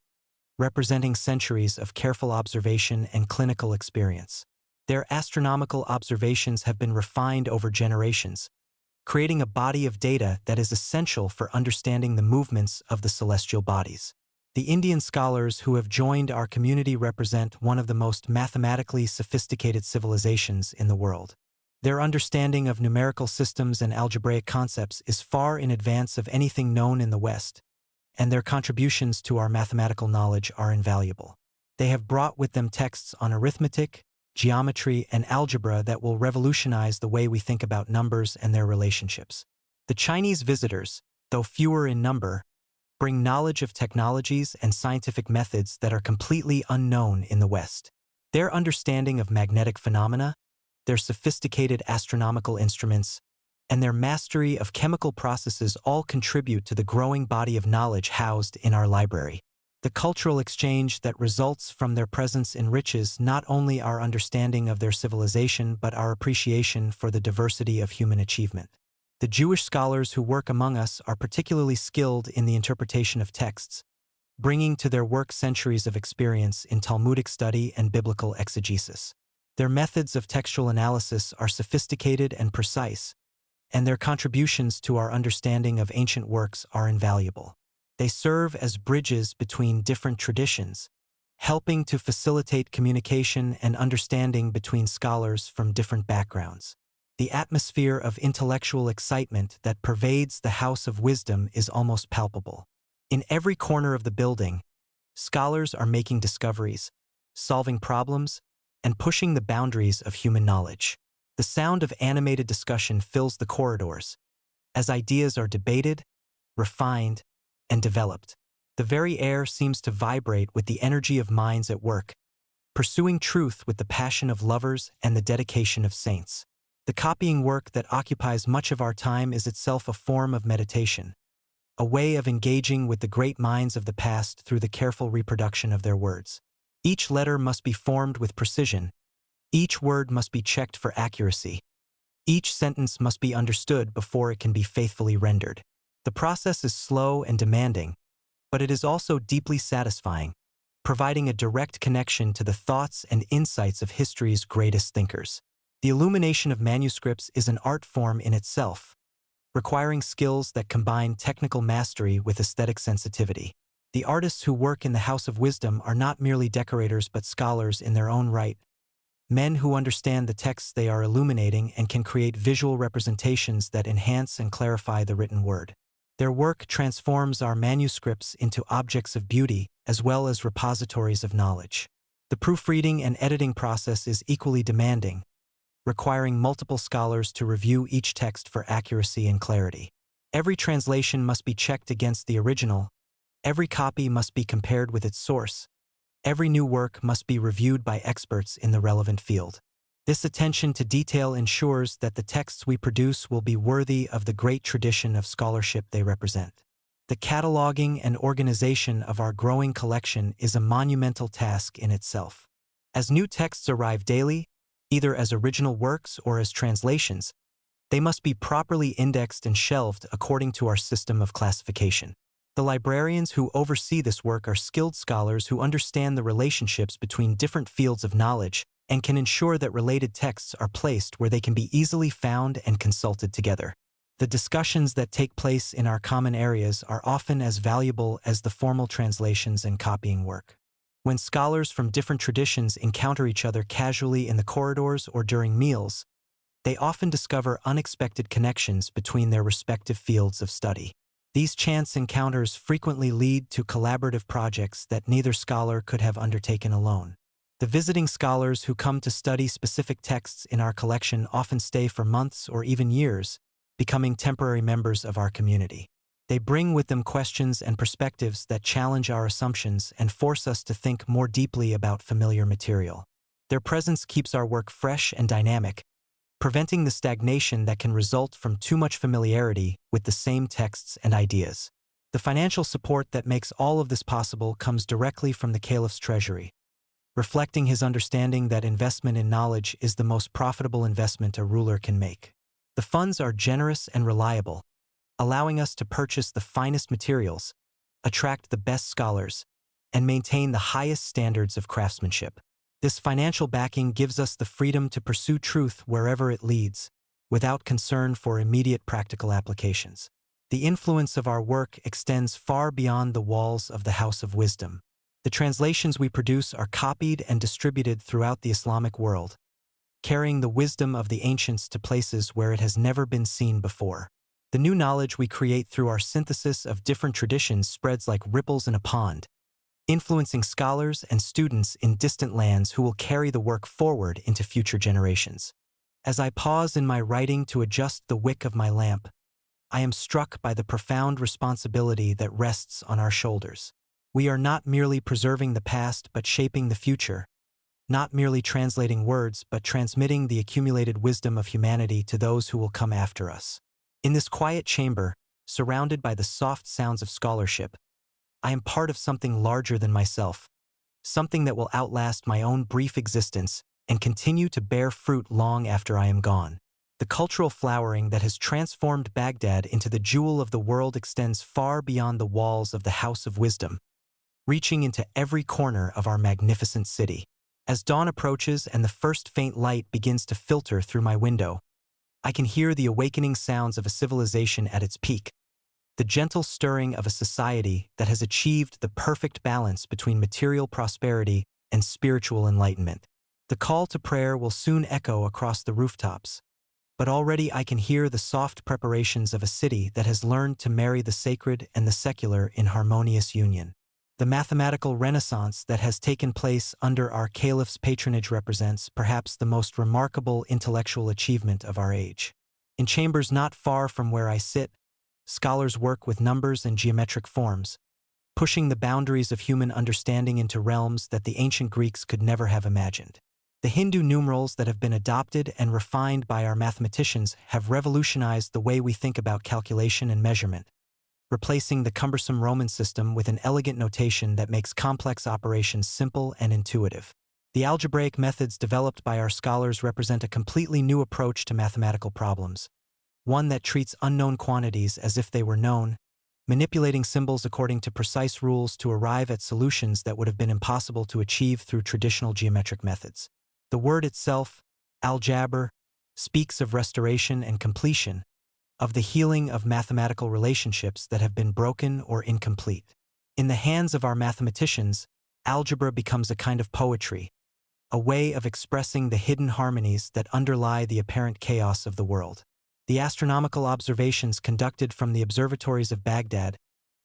Speaker 1: representing centuries of careful observation and clinical experience. Their astronomical observations have been refined over generations, creating a body of data that is essential for understanding the movements of the celestial bodies. The Indian scholars who have joined our community represent one of the most mathematically sophisticated civilizations in the world. Their understanding of numerical systems and algebraic concepts is far in advance of anything known in the West, and their contributions to our mathematical knowledge are invaluable. They have brought with them texts on arithmetic, geometry, and algebra that will revolutionize the way we think about numbers and their relationships. The Chinese visitors, though fewer in number, bring knowledge of technologies and scientific methods that are completely unknown in the West. Their understanding of magnetic phenomena, their sophisticated astronomical instruments, and their mastery of chemical processes all contribute to the growing body of knowledge housed in our library. The cultural exchange that results from their presence enriches not only our understanding of their civilization but our appreciation for the diversity of human achievement. The Jewish scholars who work among us are particularly skilled in the interpretation of texts, bringing to their work centuries of experience in Talmudic study and biblical exegesis. Their methods of textual analysis are sophisticated and precise, and their contributions to our understanding of ancient works are invaluable. They serve as bridges between different traditions, helping to facilitate communication and understanding between scholars from different backgrounds. The atmosphere of intellectual excitement that pervades the House of Wisdom is almost palpable. In every corner of the building, scholars are making discoveries, solving problems, and pushing the boundaries of human knowledge. The sound of animated discussion fills the corridors, as ideas are debated, refined, and developed. The very air seems to vibrate with the energy of minds at work, pursuing truth with the passion of lovers and the dedication of saints. The copying work that occupies much of our time is itself a form of meditation, a way of engaging with the great minds of the past through the careful reproduction of their words. Each letter must be formed with precision, each word must be checked for accuracy, each sentence must be understood before it can be faithfully rendered. The process is slow and demanding, but it is also deeply satisfying, providing a direct connection to the thoughts and insights of history's greatest thinkers. The illumination of manuscripts is an art form in itself, requiring skills that combine technical mastery with aesthetic sensitivity. The artists who work in the House of Wisdom are not merely decorators but scholars in their own right, men who understand the texts they are illuminating and can create visual representations that enhance and clarify the written word. Their work transforms our manuscripts into objects of beauty as well as repositories of knowledge. The proofreading and editing process is equally demanding, requiring multiple scholars to review each text for accuracy and clarity. Every translation must be checked against the original, every copy must be compared with its source, every new work must be reviewed by experts in the relevant field. This attention to detail ensures that the texts we produce will be worthy of the great tradition of scholarship they represent. The cataloging and organization of our growing collection is a monumental task in itself. As new texts arrive daily, either as original works or as translations, they must be properly indexed and shelved according to our system of classification. The librarians who oversee this work are skilled scholars who understand the relationships between different fields of knowledge and can ensure that related texts are placed where they can be easily found and consulted together. The discussions that take place in our common areas are often as valuable as the formal translations and copying work. When scholars from different traditions encounter each other casually in the corridors or during meals, they often discover unexpected connections between their respective fields of study. These chance encounters frequently lead to collaborative projects that neither scholar could have undertaken alone. The visiting scholars who come to study specific texts in our collection often stay for months or even years, becoming temporary members of our community. They bring with them questions and perspectives that challenge our assumptions and force us to think more deeply about familiar material. Their presence keeps our work fresh and dynamic, preventing the stagnation that can result from too much familiarity with the same texts and ideas. The financial support that makes all of this possible comes directly from the caliph's treasury, reflecting his understanding that investment in knowledge is the most profitable investment a ruler can make. The funds are generous and reliable, allowing us to purchase the finest materials, attract the best scholars, and maintain the highest standards of craftsmanship. This financial backing gives us the freedom to pursue truth wherever it leads, without concern for immediate practical applications. The influence of our work extends far beyond the walls of the House of Wisdom. The translations we produce are copied and distributed throughout the Islamic world, carrying the wisdom of the ancients to places where it has never been seen before. The new knowledge we create through our synthesis of different traditions spreads like ripples in a pond, influencing scholars and students in distant lands who will carry the work forward into future generations. As I pause in my writing to adjust the wick of my lamp, I am struck by the profound responsibility that rests on our shoulders. We are not merely preserving the past but shaping the future, not merely translating words but transmitting the accumulated wisdom of humanity to those who will come after us. In this quiet chamber, surrounded by the soft sounds of scholarship, I am part of something larger than myself, something that will outlast my own brief existence and continue to bear fruit long after I am gone. The cultural flowering that has transformed Baghdad into the jewel of the world extends far beyond the walls of the House of Wisdom, reaching into every corner of our magnificent city. As dawn approaches and the first faint light begins to filter through my window, I can hear the awakening sounds of a civilization at its peak, the gentle stirring of a society that has achieved the perfect balance between material prosperity and spiritual enlightenment. The call to prayer will soon echo across the rooftops, but already I can hear the soft preparations of a city that has learned to marry the sacred and the secular in harmonious union. The mathematical renaissance that has taken place under our caliph's patronage represents perhaps the most remarkable intellectual achievement of our age. In chambers not far from where I sit, scholars work with numbers and geometric forms, pushing the boundaries of human understanding into realms that the ancient Greeks could never have imagined. The Hindu numerals that have been adopted and refined by our mathematicians have revolutionized the way we think about calculation and measurement, replacing the cumbersome Roman system with an elegant notation that makes complex operations simple and intuitive. The algebraic methods developed by our scholars represent a completely new approach to mathematical problems, one that treats unknown quantities as if they were known, manipulating symbols according to precise rules to arrive at solutions that would have been impossible to achieve through traditional geometric methods. The word itself, al-jabr, speaks of restoration and completion, of the healing of mathematical relationships that have been broken or incomplete. In the hands of our mathematicians, algebra becomes a kind of poetry, a way of expressing the hidden harmonies that underlie the apparent chaos of the world. The astronomical observations conducted from the observatories of Baghdad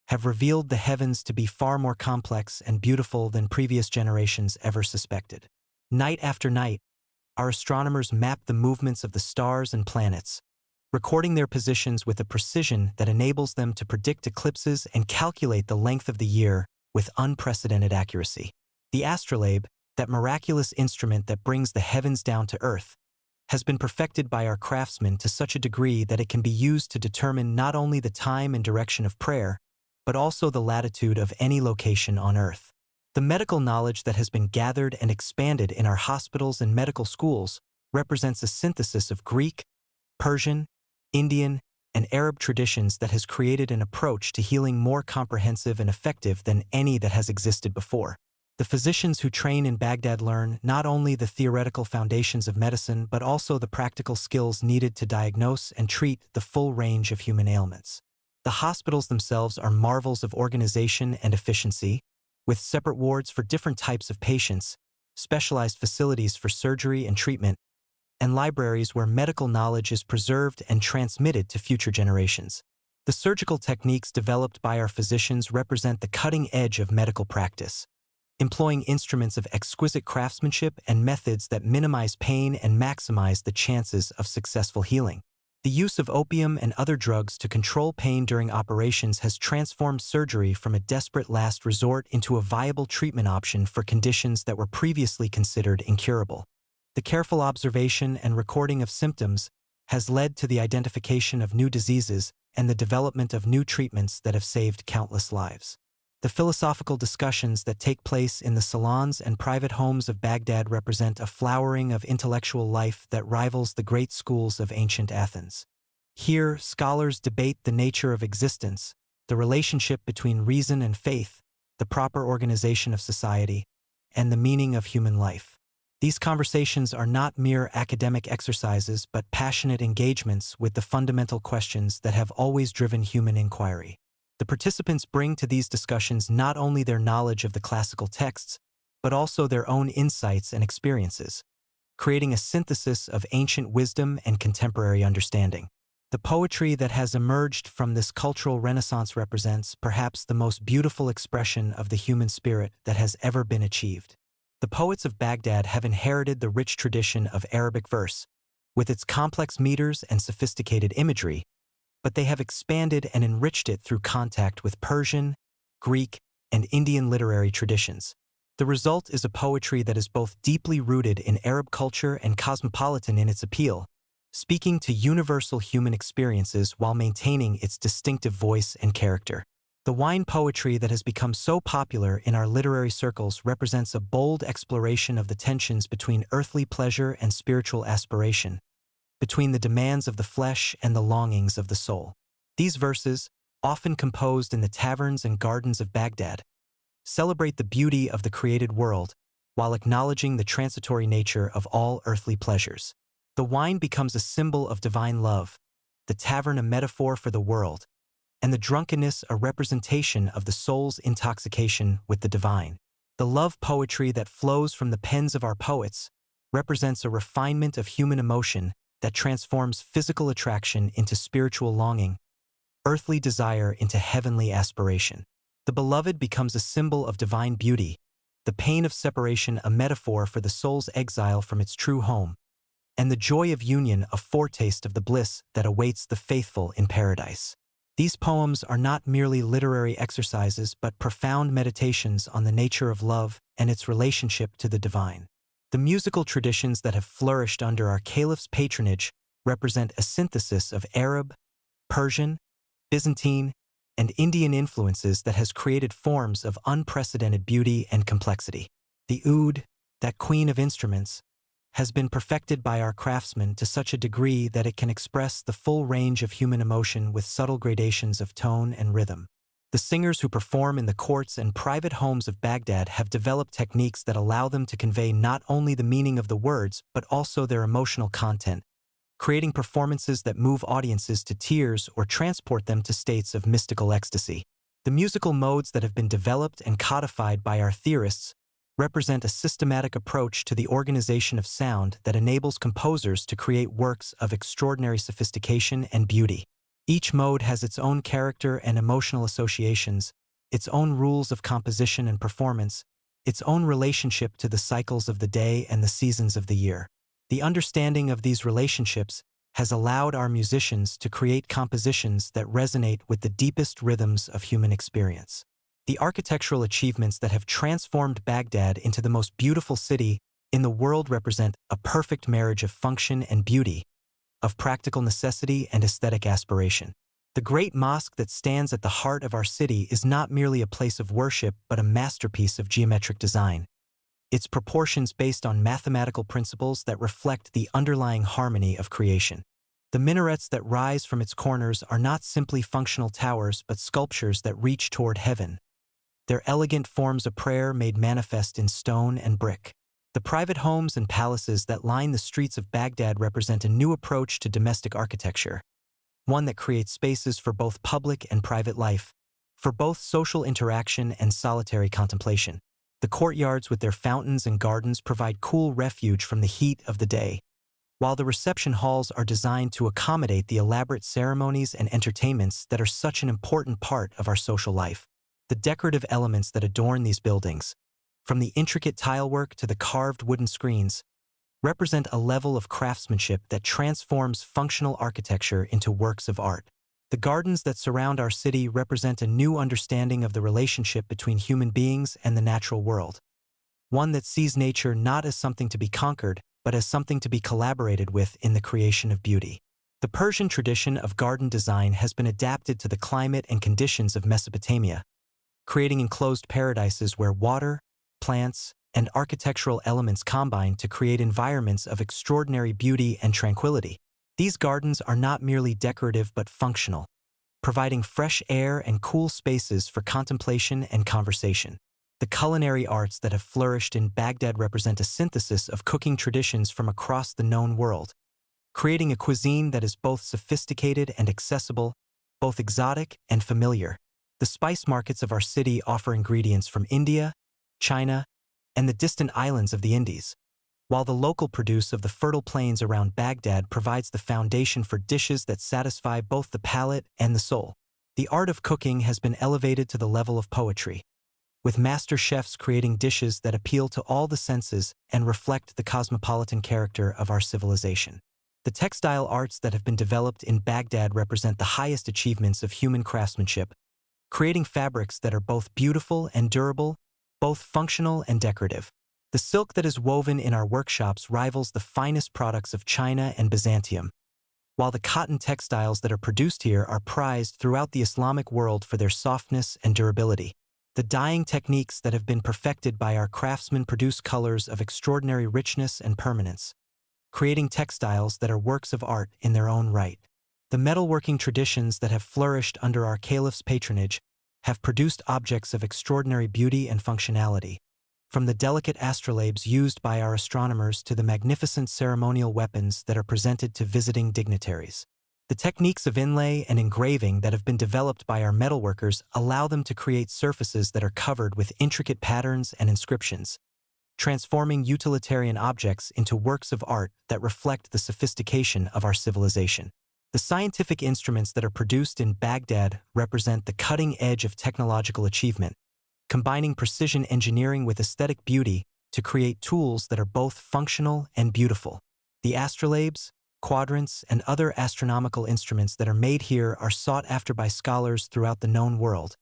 Speaker 1: have revealed the heavens to be far more complex and beautiful than previous generations ever suspected. Night after night, our astronomers map the movements of the stars and planets, recording their positions with a precision that enables them to predict eclipses and calculate the length of the year with unprecedented accuracy. The astrolabe, that miraculous instrument that brings the heavens down to earth, has been perfected by our craftsmen to such a degree that it can be used to determine not only the time and direction of prayer, but also the latitude of any location on earth. The medical knowledge that has been gathered and expanded in our hospitals and medical schools represents a synthesis of Greek, Persian, Indian, and Arab traditions that has created an approach to healing more comprehensive and effective than any that has existed before. The physicians who train in Baghdad learn not only the theoretical foundations of medicine but also the practical skills needed to diagnose and treat the full range of human ailments. The hospitals themselves are marvels of organization and efficiency, with separate wards for different types of patients, specialized facilities for surgery and treatment, and libraries where medical knowledge is preserved and transmitted to future generations. The surgical techniques developed by our physicians represent the cutting edge of medical practice, employing instruments of exquisite craftsmanship and methods that minimize pain and maximize the chances of successful healing. The use of opium and other drugs to control pain during operations has transformed surgery from a desperate last resort into a viable treatment option for conditions that were previously considered incurable. The careful observation and recording of symptoms has led to the identification of new diseases and the development of new treatments that have saved countless lives. The philosophical discussions that take place in the salons and private homes of Baghdad represent a flowering of intellectual life that rivals the great schools of ancient Athens. Here, scholars debate the nature of existence, the relationship between reason and faith, the proper organization of society, and the meaning of human life. These conversations are not mere academic exercises but passionate engagements with the fundamental questions that have always driven human inquiry. The participants bring to these discussions not only their knowledge of the classical texts, but also their own insights and experiences, creating a synthesis of ancient wisdom and contemporary understanding. The poetry that has emerged from this cultural renaissance represents perhaps the most beautiful expression of the human spirit that has ever been achieved. The poets of Baghdad have inherited the rich tradition of Arabic verse, with its complex meters and sophisticated imagery, but they have expanded and enriched it through contact with Persian, Greek, and Indian literary traditions. The result is a poetry that is both deeply rooted in Arab culture and cosmopolitan in its appeal, speaking to universal human experiences while maintaining its distinctive voice and character. The wine poetry that has become so popular in our literary circles represents a bold exploration of the tensions between earthly pleasure and spiritual aspiration, between the demands of the flesh and the longings of the soul. These verses, often composed in the taverns and gardens of Baghdad, celebrate the beauty of the created world while acknowledging the transitory nature of all earthly pleasures. The wine becomes a symbol of divine love, the tavern a metaphor for the world, and the drunkenness a representation of the soul's intoxication with the divine. The love poetry that flows from the pens of our poets represents a refinement of human emotion that transforms physical attraction into spiritual longing, earthly desire into heavenly aspiration. The beloved becomes a symbol of divine beauty, the pain of separation a metaphor for the soul's exile from its true home, and the joy of union a foretaste of the bliss that awaits the faithful in paradise. These poems are not merely literary exercises but profound meditations on the nature of love and its relationship to the divine. The musical traditions that have flourished under our caliph's patronage represent a synthesis of Arab, Persian, Byzantine, and Indian influences that has created forms of unprecedented beauty and complexity. The oud, that queen of instruments, has been perfected by our craftsmen to such a degree that it can express the full range of human emotion with subtle gradations of tone and rhythm. The singers who perform in the courts and private homes of Baghdad have developed techniques that allow them to convey not only the meaning of the words but also their emotional content, creating performances that move audiences to tears or transport them to states of mystical ecstasy. The musical modes that have been developed and codified by our theorists represent a systematic approach to the organization of sound that enables composers to create works of extraordinary sophistication and beauty. Each mode has its own character and emotional associations, its own rules of composition and performance, its own relationship to the cycles of the day and the seasons of the year. The understanding of these relationships has allowed our musicians to create compositions that resonate with the deepest rhythms of human experience. The architectural achievements that have transformed Baghdad into the most beautiful city in the world represent a perfect marriage of function and beauty, of practical necessity and aesthetic aspiration. The great mosque that stands at the heart of our city is not merely a place of worship but a masterpiece of geometric design, its proportions based on mathematical principles that reflect the underlying harmony of creation. The minarets that rise from its corners are not simply functional towers but sculptures that reach toward heaven, their elegant forms of prayer made manifest in stone and brick. The private homes and palaces that line the streets of Baghdad represent a new approach to domestic architecture, one that creates spaces for both public and private life, for both social interaction and solitary contemplation. The courtyards with their fountains and gardens provide cool refuge from the heat of the day, while the reception halls are designed to accommodate the elaborate ceremonies and entertainments that are such an important part of our social life. The decorative elements that adorn these buildings, from the intricate tilework to the carved wooden screens, represent a level of craftsmanship that transforms functional architecture into works of art. The gardens that surround our city represent a new understanding of the relationship between human beings and the natural world, one that sees nature not as something to be conquered, but as something to be collaborated with in the creation of beauty. The Persian tradition of garden design has been adapted to the climate and conditions of Mesopotamia, creating enclosed paradises where water, plants, and architectural elements combine to create environments of extraordinary beauty and tranquility. These gardens are not merely decorative but functional, providing fresh air and cool spaces for contemplation and conversation. The culinary arts that have flourished in Baghdad represent a synthesis of cooking traditions from across the known world, creating a cuisine that is both sophisticated and accessible, both exotic and familiar. The spice markets of our city offer ingredients from India, China, and the distant islands of the Indies, while the local produce of the fertile plains around Baghdad provides the foundation for dishes that satisfy both the palate and the soul. The art of cooking has been elevated to the level of poetry, with master chefs creating dishes that appeal to all the senses and reflect the cosmopolitan character of our civilization. The textile arts that have been developed in Baghdad represent the highest achievements of human craftsmanship, creating fabrics that are both beautiful and durable, both functional and decorative. The silk that is woven in our workshops rivals the finest products of China and Byzantium, while the cotton textiles that are produced here are prized throughout the Islamic world for their softness and durability. The dyeing techniques that have been perfected by our craftsmen produce colors of extraordinary richness and permanence, creating textiles that are works of art in their own right. The metalworking traditions that have flourished under our caliph's patronage have produced objects of extraordinary beauty and functionality, from the delicate astrolabes used by our astronomers to the magnificent ceremonial weapons that are presented to visiting dignitaries. The techniques of inlay and engraving that have been developed by our metalworkers allow them to create surfaces that are covered with intricate patterns and inscriptions, transforming utilitarian objects into works of art that reflect the sophistication of our civilization. The scientific instruments that are produced in Baghdad represent the cutting edge of technological achievement, combining precision engineering with aesthetic beauty to create tools that are both functional and beautiful. The astrolabes, quadrants, and other astronomical instruments that are made here are sought after by scholars throughout the known world,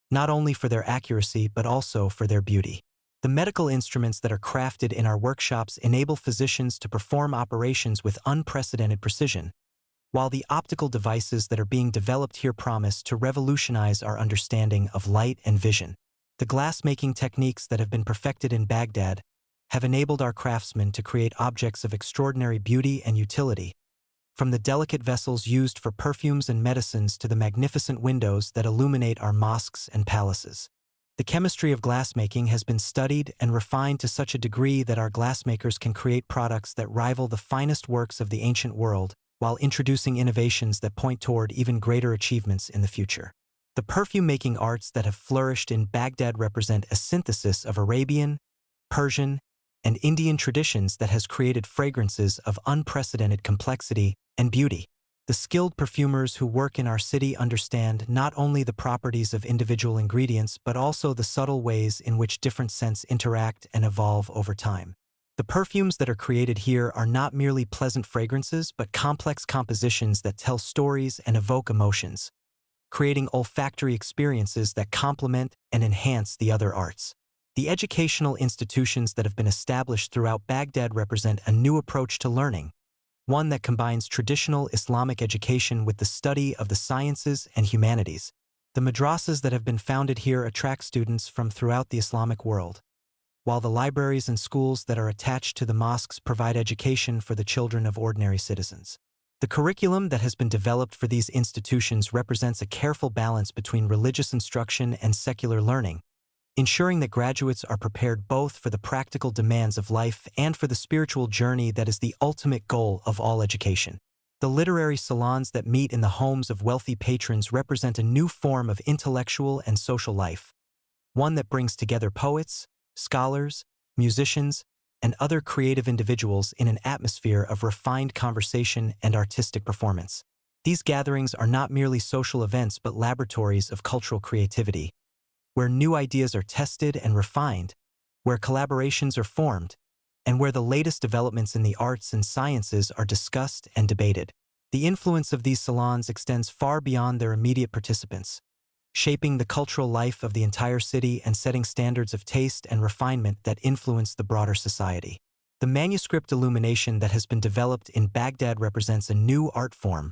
Speaker 1: not only for their accuracy but also for their beauty. The medical instruments that are crafted in our workshops enable physicians to perform operations with unprecedented precision, while the optical devices that are being developed here promise to revolutionize our understanding of light and vision. The glass-making techniques that have been perfected in Baghdad have enabled our craftsmen to create objects of extraordinary beauty and utility, from the delicate vessels used for perfumes and medicines to the magnificent windows that illuminate our mosques and palaces. The chemistry of glassmaking has been studied and refined to such a degree that our glassmakers can create products that rival the finest works of the ancient world, while introducing innovations that point toward even greater achievements in the future. The perfume-making arts that have flourished in Baghdad represent a synthesis of Arabian, Persian, and Indian traditions that has created fragrances of unprecedented complexity and beauty. The skilled perfumers who work in our city understand not only the properties of individual ingredients but also the subtle ways in which different scents interact and evolve over time. The perfumes that are created here are not merely pleasant fragrances but complex compositions that tell stories and evoke emotions, creating olfactory experiences that complement and enhance the other arts. The educational institutions that have been established throughout Baghdad represent a new approach to learning, one that combines traditional Islamic education with the study of the sciences and humanities. The madrasas that have been founded here attract students from throughout the Islamic world, while the libraries and schools that are attached to the mosques provide education for the children of ordinary citizens. The curriculum that has been developed for these institutions represents a careful balance between religious instruction and secular learning, ensuring that graduates are prepared both for the practical demands of life and for the spiritual journey that is the ultimate goal of all education. The literary salons that meet in the homes of wealthy patrons represent a new form of intellectual and social life, one that brings together poets, scholars, musicians, and other creative individuals in an atmosphere of refined conversation and artistic performance. These gatherings are not merely social events but laboratories of cultural creativity, where new ideas are tested and refined, where collaborations are formed, and where the latest developments in the arts and sciences are discussed and debated. The influence of these salons extends far beyond their immediate participants, shaping the cultural life of the entire city and setting standards of taste and refinement that influence the broader society. The manuscript illumination that has been developed in Baghdad represents a new art form,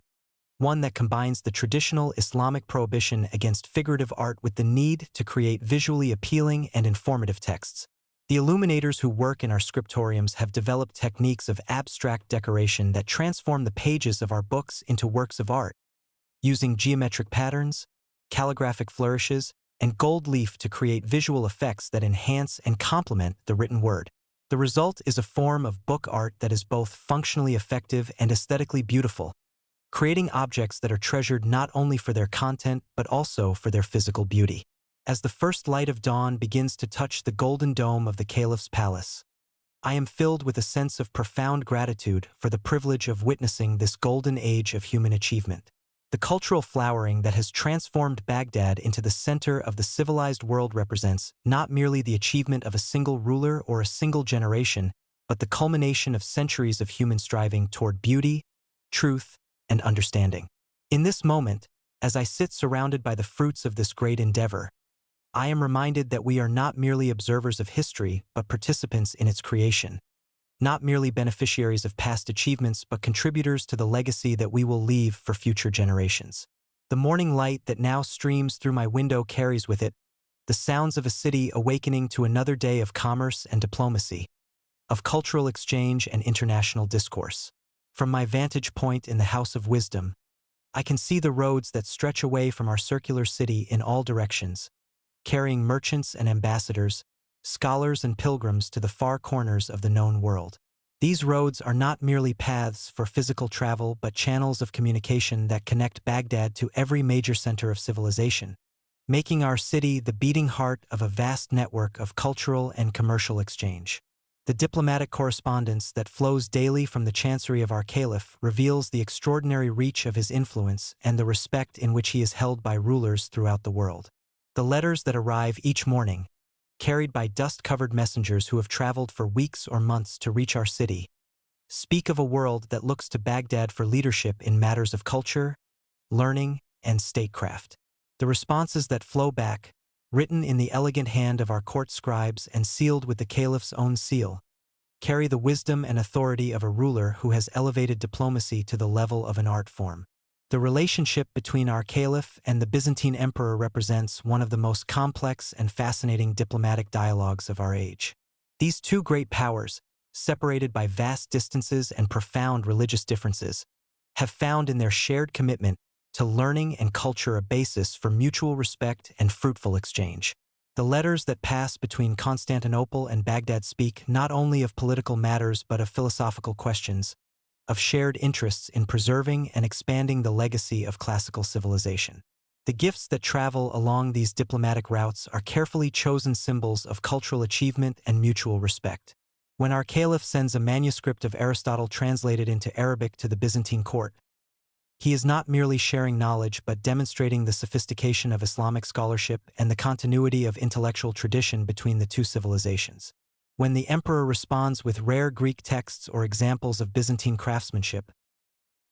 Speaker 1: one that combines the traditional Islamic prohibition against figurative art with the need to create visually appealing and informative texts. The illuminators who work in our scriptoriums have developed techniques of abstract decoration that transform the pages of our books into works of art, using geometric patterns, calligraphic flourishes, and gold leaf to create visual effects that enhance and complement the written word. The result is a form of book art that is both functionally effective and aesthetically beautiful, creating objects that are treasured not only for their content but also for their physical beauty. As the first light of dawn begins to touch the golden dome of the caliph's palace, I am filled with a sense of profound gratitude for the privilege of witnessing this golden age of human achievement. The cultural flowering that has transformed Baghdad into the center of the civilized world represents not merely the achievement of a single ruler or a single generation, but the culmination of centuries of human striving toward beauty, truth, and understanding. In this moment, as I sit surrounded by the fruits of this great endeavor, I am reminded that we are not merely observers of history, but participants in its creation. Not merely beneficiaries of past achievements, but contributors to the legacy that we will leave for future generations. The morning light that now streams through my window carries with it the sounds of a city awakening to another day of commerce and diplomacy, of cultural exchange and international discourse. From my vantage point in the House of Wisdom, I can see the roads that stretch away from our circular city in all directions, carrying merchants and ambassadors, scholars and pilgrims to the far corners of the known world. These roads are not merely paths for physical travel but channels of communication that connect Baghdad to every major center of civilization, making our city the beating heart of a vast network of cultural and commercial exchange. The diplomatic correspondence that flows daily from the chancery of our caliph reveals the extraordinary reach of his influence and the respect in which he is held by rulers throughout the world. The letters that arrive each morning, carried by dust-covered messengers who have traveled for weeks or months to reach our city, speak of a world that looks to Baghdad for leadership in matters of culture, learning, and statecraft. The responses that flow back, written in the elegant hand of our court scribes and sealed with the caliph's own seal, carry the wisdom and authority of a ruler who has elevated diplomacy to the level of an art form. The relationship between our caliph and the Byzantine emperor represents one of the most complex and fascinating diplomatic dialogues of our age. These two great powers, separated by vast distances and profound religious differences, have found in their shared commitment to learning and culture a basis for mutual respect and fruitful exchange. The letters that pass between Constantinople and Baghdad speak not only of political matters but of philosophical questions, of shared interests in preserving and expanding the legacy of classical civilization. The gifts that travel along these diplomatic routes are carefully chosen symbols of cultural achievement and mutual respect. When our caliph sends a manuscript of Aristotle translated into Arabic to the Byzantine court, he is not merely sharing knowledge but demonstrating the sophistication of Islamic scholarship and the continuity of intellectual tradition between the two civilizations. When the emperor responds with rare Greek texts or examples of Byzantine craftsmanship,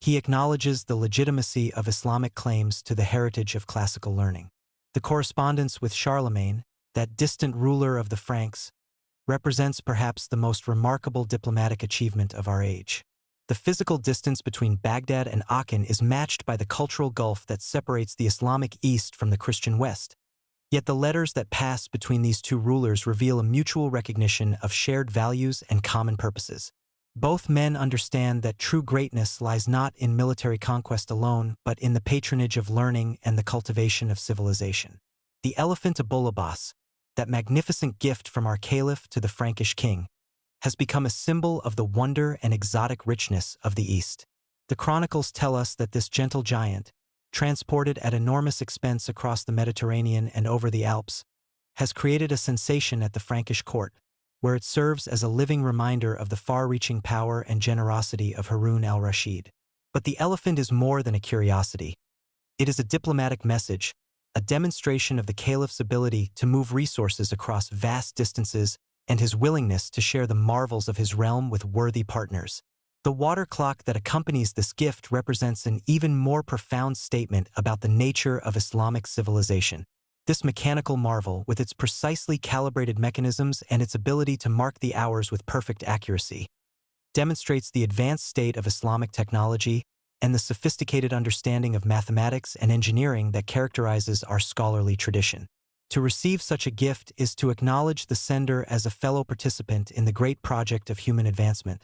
Speaker 1: he acknowledges the legitimacy of Islamic claims to the heritage of classical learning. The correspondence with Charlemagne, that distant ruler of the Franks, represents perhaps the most remarkable diplomatic achievement of our age. The physical distance between Baghdad and Aachen is matched by the cultural gulf that separates the Islamic East from the Christian West. Yet the letters that pass between these two rulers reveal a mutual recognition of shared values and common purposes. Both men understand that true greatness lies not in military conquest alone, but in the patronage of learning and the cultivation of civilization. The elephant Abolabas, that magnificent gift from our caliph to the Frankish king, has become a symbol of the wonder and exotic richness of the East. The chronicles tell us that this gentle giant, transported at enormous expense across the Mediterranean and over the Alps, has created a sensation at the Frankish court, where it serves as a living reminder of the far-reaching power and generosity of Harun al-Rashid. But the elephant is more than a curiosity. It is a diplomatic message, a demonstration of the caliph's ability to move resources across vast distances and his willingness to share the marvels of his realm with worthy partners. The water clock that accompanies this gift represents an even more profound statement about the nature of Islamic civilization. This mechanical marvel, with its precisely calibrated mechanisms and its ability to mark the hours with perfect accuracy, demonstrates the advanced state of Islamic technology and the sophisticated understanding of mathematics and engineering that characterizes our scholarly tradition. To receive such a gift is to acknowledge the sender as a fellow participant in the great project of human advancement,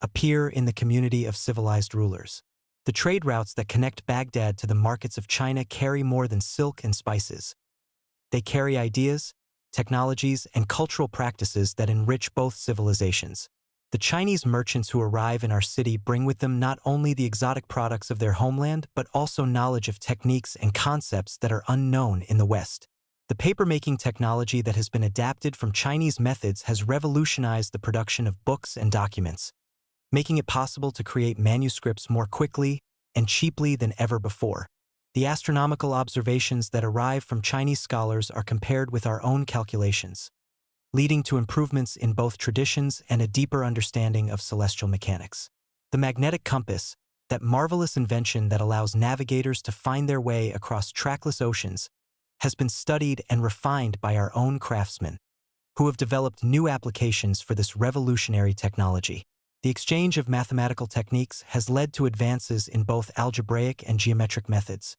Speaker 1: a peer in the community of civilized rulers. The trade routes that connect Baghdad to the markets of China carry more than silk and spices. They carry ideas, technologies, and cultural practices that enrich both civilizations. The Chinese merchants who arrive in our city bring with them not only the exotic products of their homeland, but also knowledge of techniques and concepts that are unknown in the West. The papermaking technology that has been adapted from Chinese methods has revolutionized the production of books and documents, making it possible to create manuscripts more quickly and cheaply than ever before. The astronomical observations that arrive from Chinese scholars are compared with our own calculations, leading to improvements in both traditions and a deeper understanding of celestial mechanics. The magnetic compass, that marvelous invention that allows navigators to find their way across trackless oceans, has been studied and refined by our own craftsmen, who have developed new applications for this revolutionary technology. The exchange of mathematical techniques has led to advances in both algebraic and geometric methods,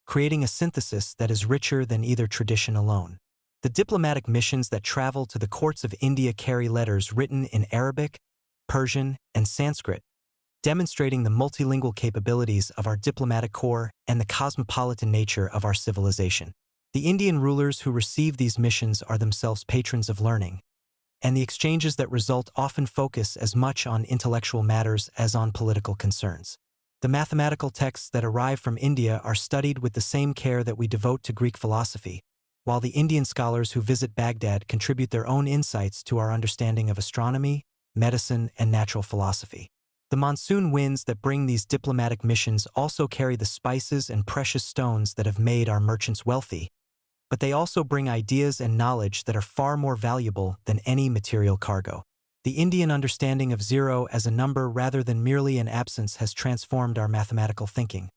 Speaker 1: creating a synthesis that is richer than either tradition alone. The diplomatic missions that travel to the courts of India carry letters written in Arabic, Persian, and Sanskrit, demonstrating the multilingual capabilities of our diplomatic corps and the cosmopolitan nature of our civilization. The Indian rulers who receive these missions are themselves patrons of learning, and the exchanges that result often focus as much on intellectual matters as on political concerns. The mathematical texts that arrive from India are studied with the same care that we devote to Greek philosophy, while the Indian scholars who visit Baghdad contribute their own insights to our understanding of astronomy, medicine, and natural philosophy. The monsoon winds that bring these diplomatic missions also carry the spices and precious stones that have made our merchants wealthy, but they also bring ideas and knowledge that are far more valuable than any material cargo. The Indian understanding of zero as a number rather than merely an absence has transformed our mathematical thinking,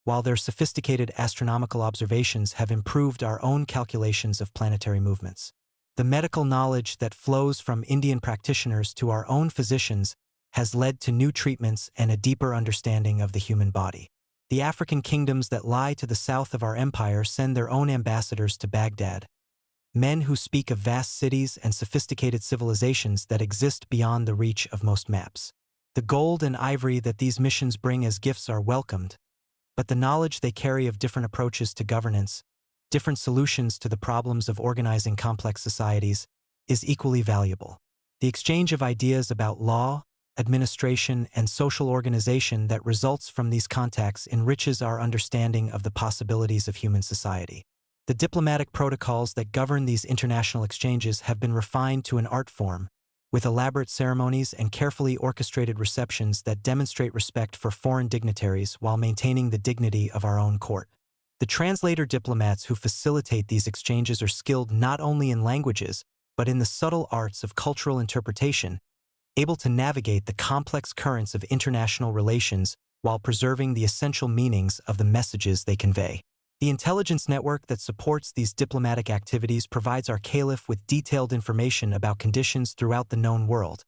Speaker 1: while their sophisticated astronomical observations have improved our own calculations of planetary movements. The medical knowledge that flows from Indian practitioners to our own physicians has led to new treatments and a deeper understanding of the human body. The African kingdoms that lie to the south of our empire send their own ambassadors to Baghdad, men who speak of vast cities and sophisticated civilizations that exist beyond the reach of most maps. The gold and ivory that these missions bring as gifts are welcomed, but the knowledge they carry of different approaches to governance, different solutions to the problems of organizing complex societies, is equally valuable. The exchange of ideas about law, administration, and social organization that results from these contacts enriches our understanding of the possibilities of human society. The diplomatic protocols that govern these international exchanges have been refined to an art form, with elaborate ceremonies and carefully orchestrated receptions that demonstrate respect for foreign dignitaries while maintaining the dignity of our own court. The translator diplomats who facilitate these exchanges are skilled not only in languages, but in the subtle arts of cultural interpretation, able to navigate the complex currents of international relations while preserving the essential meanings of the messages they convey. The intelligence network that supports these diplomatic activities provides our caliph with detailed information about conditions throughout the known world,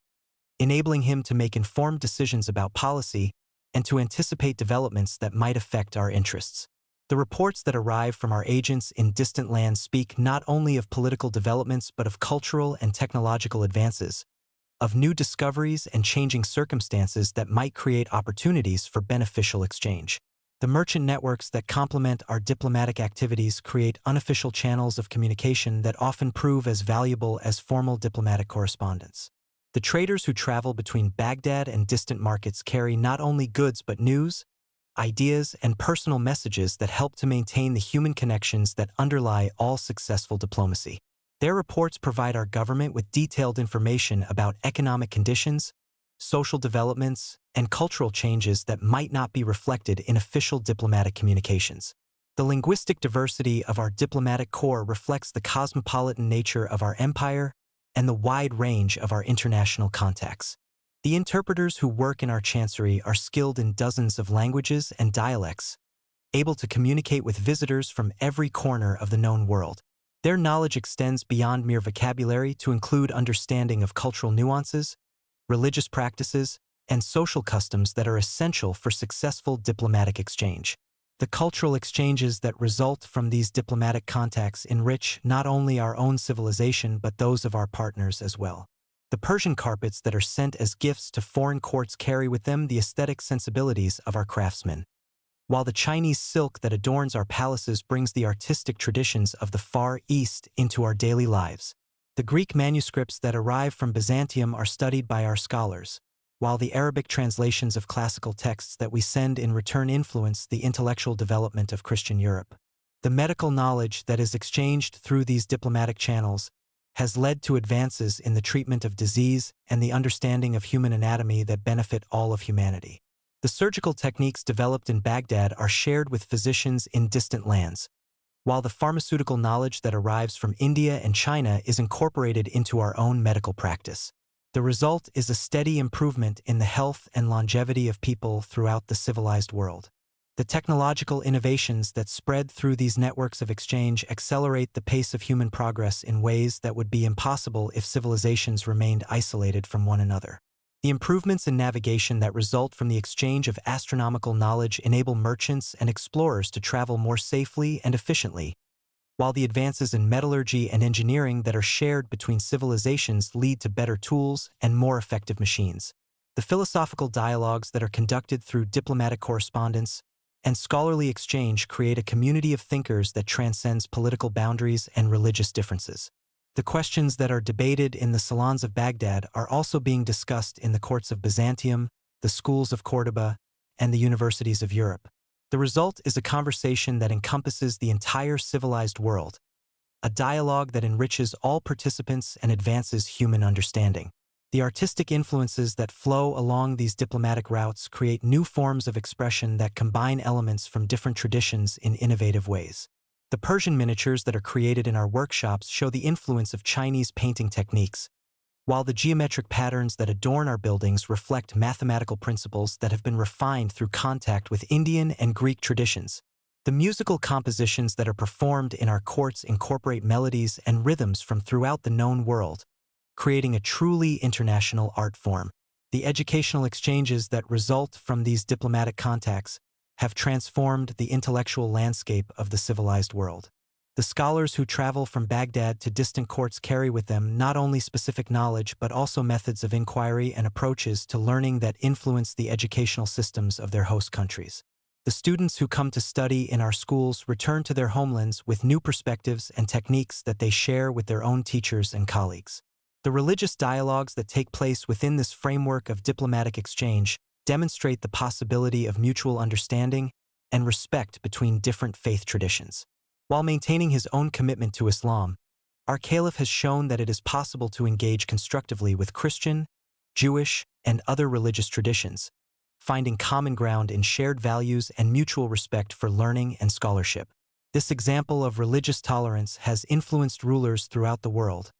Speaker 1: enabling him to make informed decisions about policy and to anticipate developments that might affect our interests. The reports that arrive from our agents in distant lands speak not only of political developments but of cultural and technological advances, of new discoveries and changing circumstances that might create opportunities for beneficial exchange. The merchant networks that complement our diplomatic activities create unofficial channels of communication that often prove as valuable as formal diplomatic correspondence. The traders who travel between Baghdad and distant markets carry not only goods but news, ideas, and personal messages that help to maintain the human connections that underlie all successful diplomacy. Their reports provide our government with detailed information about economic conditions, social developments, and cultural changes that might not be reflected in official diplomatic communications. The linguistic diversity of our diplomatic corps reflects the cosmopolitan nature of our empire and the wide range of our international contacts. The interpreters who work in our chancery are skilled in dozens of languages and dialects, able to communicate with visitors from every corner of the known world. Their knowledge extends beyond mere vocabulary to include understanding of cultural nuances, religious practices, and social customs that are essential for successful diplomatic exchange. The cultural exchanges that result from these diplomatic contacts enrich not only our own civilization but those of our partners as well. The Persian carpets that are sent as gifts to foreign courts carry with them the aesthetic sensibilities of our craftsmen, while the Chinese silk that adorns our palaces brings the artistic traditions of the Far East into our daily lives. The Greek manuscripts that arrive from Byzantium are studied by our scholars, while the Arabic translations of classical texts that we send in return influence the intellectual development of Christian Europe. The medical knowledge that is exchanged through these diplomatic channels has led to advances in the treatment of disease and the understanding of human anatomy that benefit all of humanity. The surgical techniques developed in Baghdad are shared with physicians in distant lands, while the pharmaceutical knowledge that arrives from India and China is incorporated into our own medical practice. The result is a steady improvement in the health and longevity of people throughout the civilized world. The technological innovations that spread through these networks of exchange accelerate the pace of human progress in ways that would be impossible if civilizations remained isolated from one another. The improvements in navigation that result from the exchange of astronomical knowledge enable merchants and explorers to travel more safely and efficiently, while the advances in metallurgy and engineering that are shared between civilizations lead to better tools and more effective machines. The philosophical dialogues that are conducted through diplomatic correspondence and scholarly exchange create a community of thinkers that transcends political boundaries and religious differences. The questions that are debated in the salons of Baghdad are also being discussed in the courts of Byzantium, the schools of Cordoba, and the universities of Europe. The result is a conversation that encompasses the entire civilized world, a dialogue that enriches all participants and advances human understanding. The artistic influences that flow along these diplomatic routes create new forms of expression that combine elements from different traditions in innovative ways. The Persian miniatures that are created in our workshops show the influence of Chinese painting techniques, while the geometric patterns that adorn our buildings reflect mathematical principles that have been refined through contact with Indian and Greek traditions. The musical compositions that are performed in our courts incorporate melodies and rhythms from throughout the known world, creating a truly international art form. The educational exchanges that result from these diplomatic contacts have transformed the intellectual landscape of the civilized world. The scholars who travel from Baghdad to distant courts carry with them not only specific knowledge but also methods of inquiry and approaches to learning that influence the educational systems of their host countries. The students who come to study in our schools return to their homelands with new perspectives and techniques that they share with their own teachers and colleagues. The religious dialogues that take place within this framework of diplomatic exchange demonstrate the possibility of mutual understanding and respect between different faith traditions. While maintaining his own commitment to Islam, our caliph has shown that it is possible to engage constructively with Christian, Jewish, and other religious traditions, finding common ground in shared values and mutual respect for learning and scholarship. This example of religious tolerance has influenced rulers throughout the world,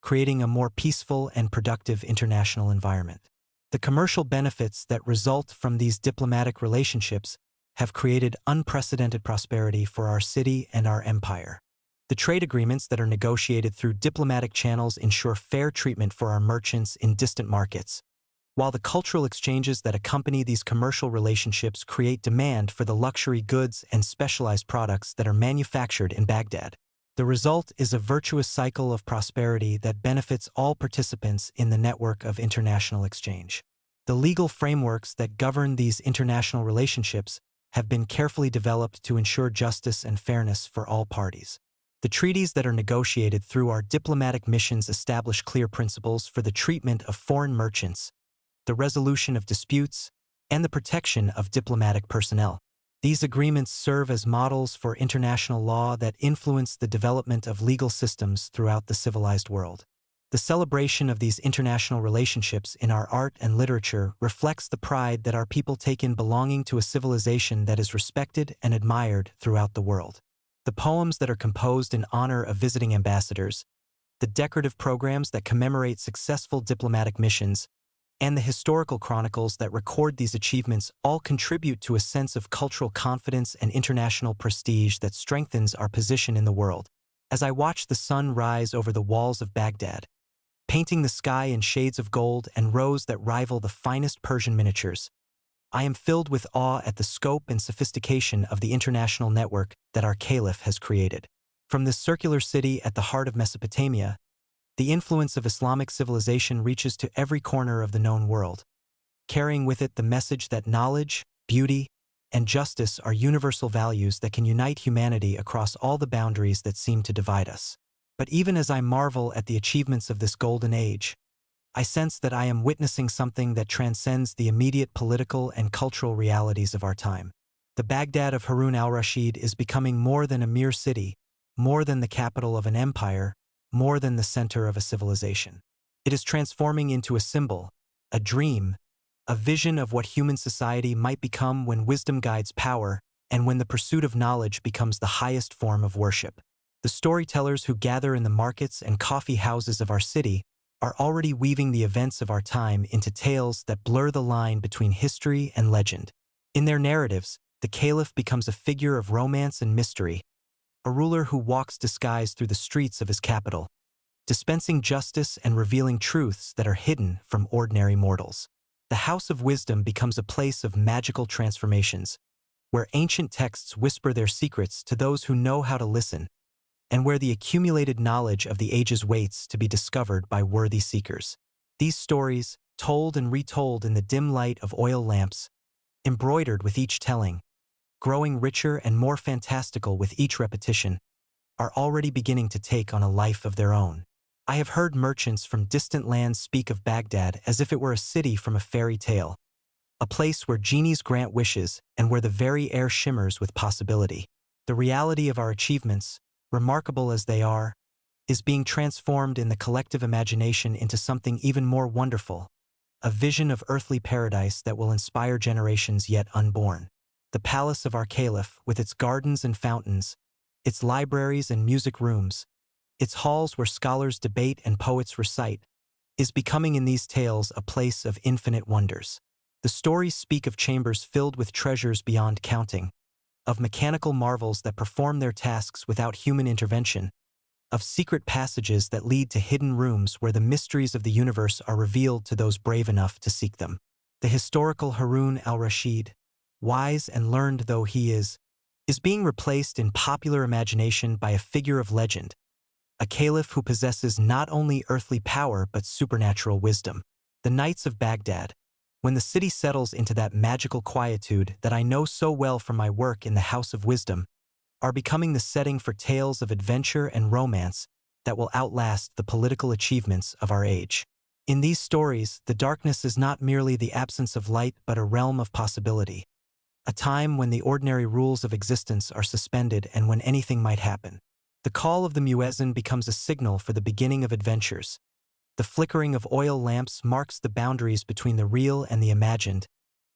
Speaker 1: creating a more peaceful and productive international environment. The commercial benefits that result from these diplomatic relationships have created unprecedented prosperity for our city and our empire. The trade agreements that are negotiated through diplomatic channels ensure fair treatment for our merchants in distant markets, while the cultural exchanges that accompany these commercial relationships create demand for the luxury goods and specialized products that are manufactured in Baghdad. The result is a virtuous cycle of prosperity that benefits all participants in the network of international exchange. The legal frameworks that govern these international relationships have been carefully developed to ensure justice and fairness for all parties. The treaties that are negotiated through our diplomatic missions establish clear principles for the treatment of foreign merchants, the resolution of disputes, and the protection of diplomatic personnel. These agreements serve as models for international law that influence the development of legal systems throughout the civilized world. The celebration of these international relationships in our art and literature reflects the pride that our people take in belonging to a civilization that is respected and admired throughout the world. The poems that are composed in honor of visiting ambassadors, the decorative programs that commemorate successful diplomatic missions, and the historical chronicles that record these achievements all contribute to a sense of cultural confidence and international prestige that strengthens our position in the world. As I watch the sun rise over the walls of Baghdad, painting the sky in shades of gold and rose that rival the finest Persian miniatures, I am filled with awe at the scope and sophistication of the international network that our caliph has created. From this circular city at the heart of Mesopotamia, the influence of Islamic civilization reaches to every corner of the known world, carrying with it the message that knowledge, beauty, and justice are universal values that can unite humanity across all the boundaries that seem to divide us. But even as I marvel at the achievements of this golden age, I sense that I am witnessing something that transcends the immediate political and cultural realities of our time. The Baghdad of Harun al-Rashid is becoming more than a mere city, more than the capital of an empire, more than the center of a civilization. It is transforming into a symbol, a dream, a vision of what human society might become when wisdom guides power and when the pursuit of knowledge becomes the highest form of worship. The storytellers who gather in the markets and coffee houses of our city are already weaving the events of our time into tales that blur the line between history and legend. In their narratives, the caliph becomes a figure of romance and mystery, a ruler who walks disguised through the streets of his capital, dispensing justice and revealing truths that are hidden from ordinary mortals. The House of Wisdom becomes a place of magical transformations, where ancient texts whisper their secrets to those who know how to listen, and where the accumulated knowledge of the ages waits to be discovered by worthy seekers. These stories, told and retold in the dim light of oil lamps, embroidered with each telling, growing richer and more fantastical with each repetition, are already beginning to take on a life of their own. I have heard merchants from distant lands speak of Baghdad as if it were a city from a fairy tale, a place where genies grant wishes and where the very air shimmers with possibility. The reality of our achievements, remarkable as they are, is being transformed in the collective imagination into something even more wonderful, a vision of earthly paradise that will inspire generations yet unborn. The palace of our caliph, with its gardens and fountains, its libraries and music rooms, its halls where scholars debate and poets recite, is becoming in these tales a place of infinite wonders. The stories speak of chambers filled with treasures beyond counting, of mechanical marvels that perform their tasks without human intervention, of secret passages that lead to hidden rooms where the mysteries of the universe are revealed to those brave enough to seek them. The historical Harun al-Rashid, wise and learned though he is being replaced in popular imagination by a figure of legend, a caliph who possesses not only earthly power but supernatural wisdom. The Knights of Baghdad, when the city settles into that magical quietude that I know so well from my work in the House of Wisdom, are becoming the setting for tales of adventure and romance that will outlast the political achievements of our age. In these stories, the darkness is not merely the absence of light but a realm of possibility, a time when the ordinary rules of existence are suspended and when anything might happen. The call of the muezzin becomes a signal for the beginning of adventures. The flickering of oil lamps marks the boundaries between the real and the imagined,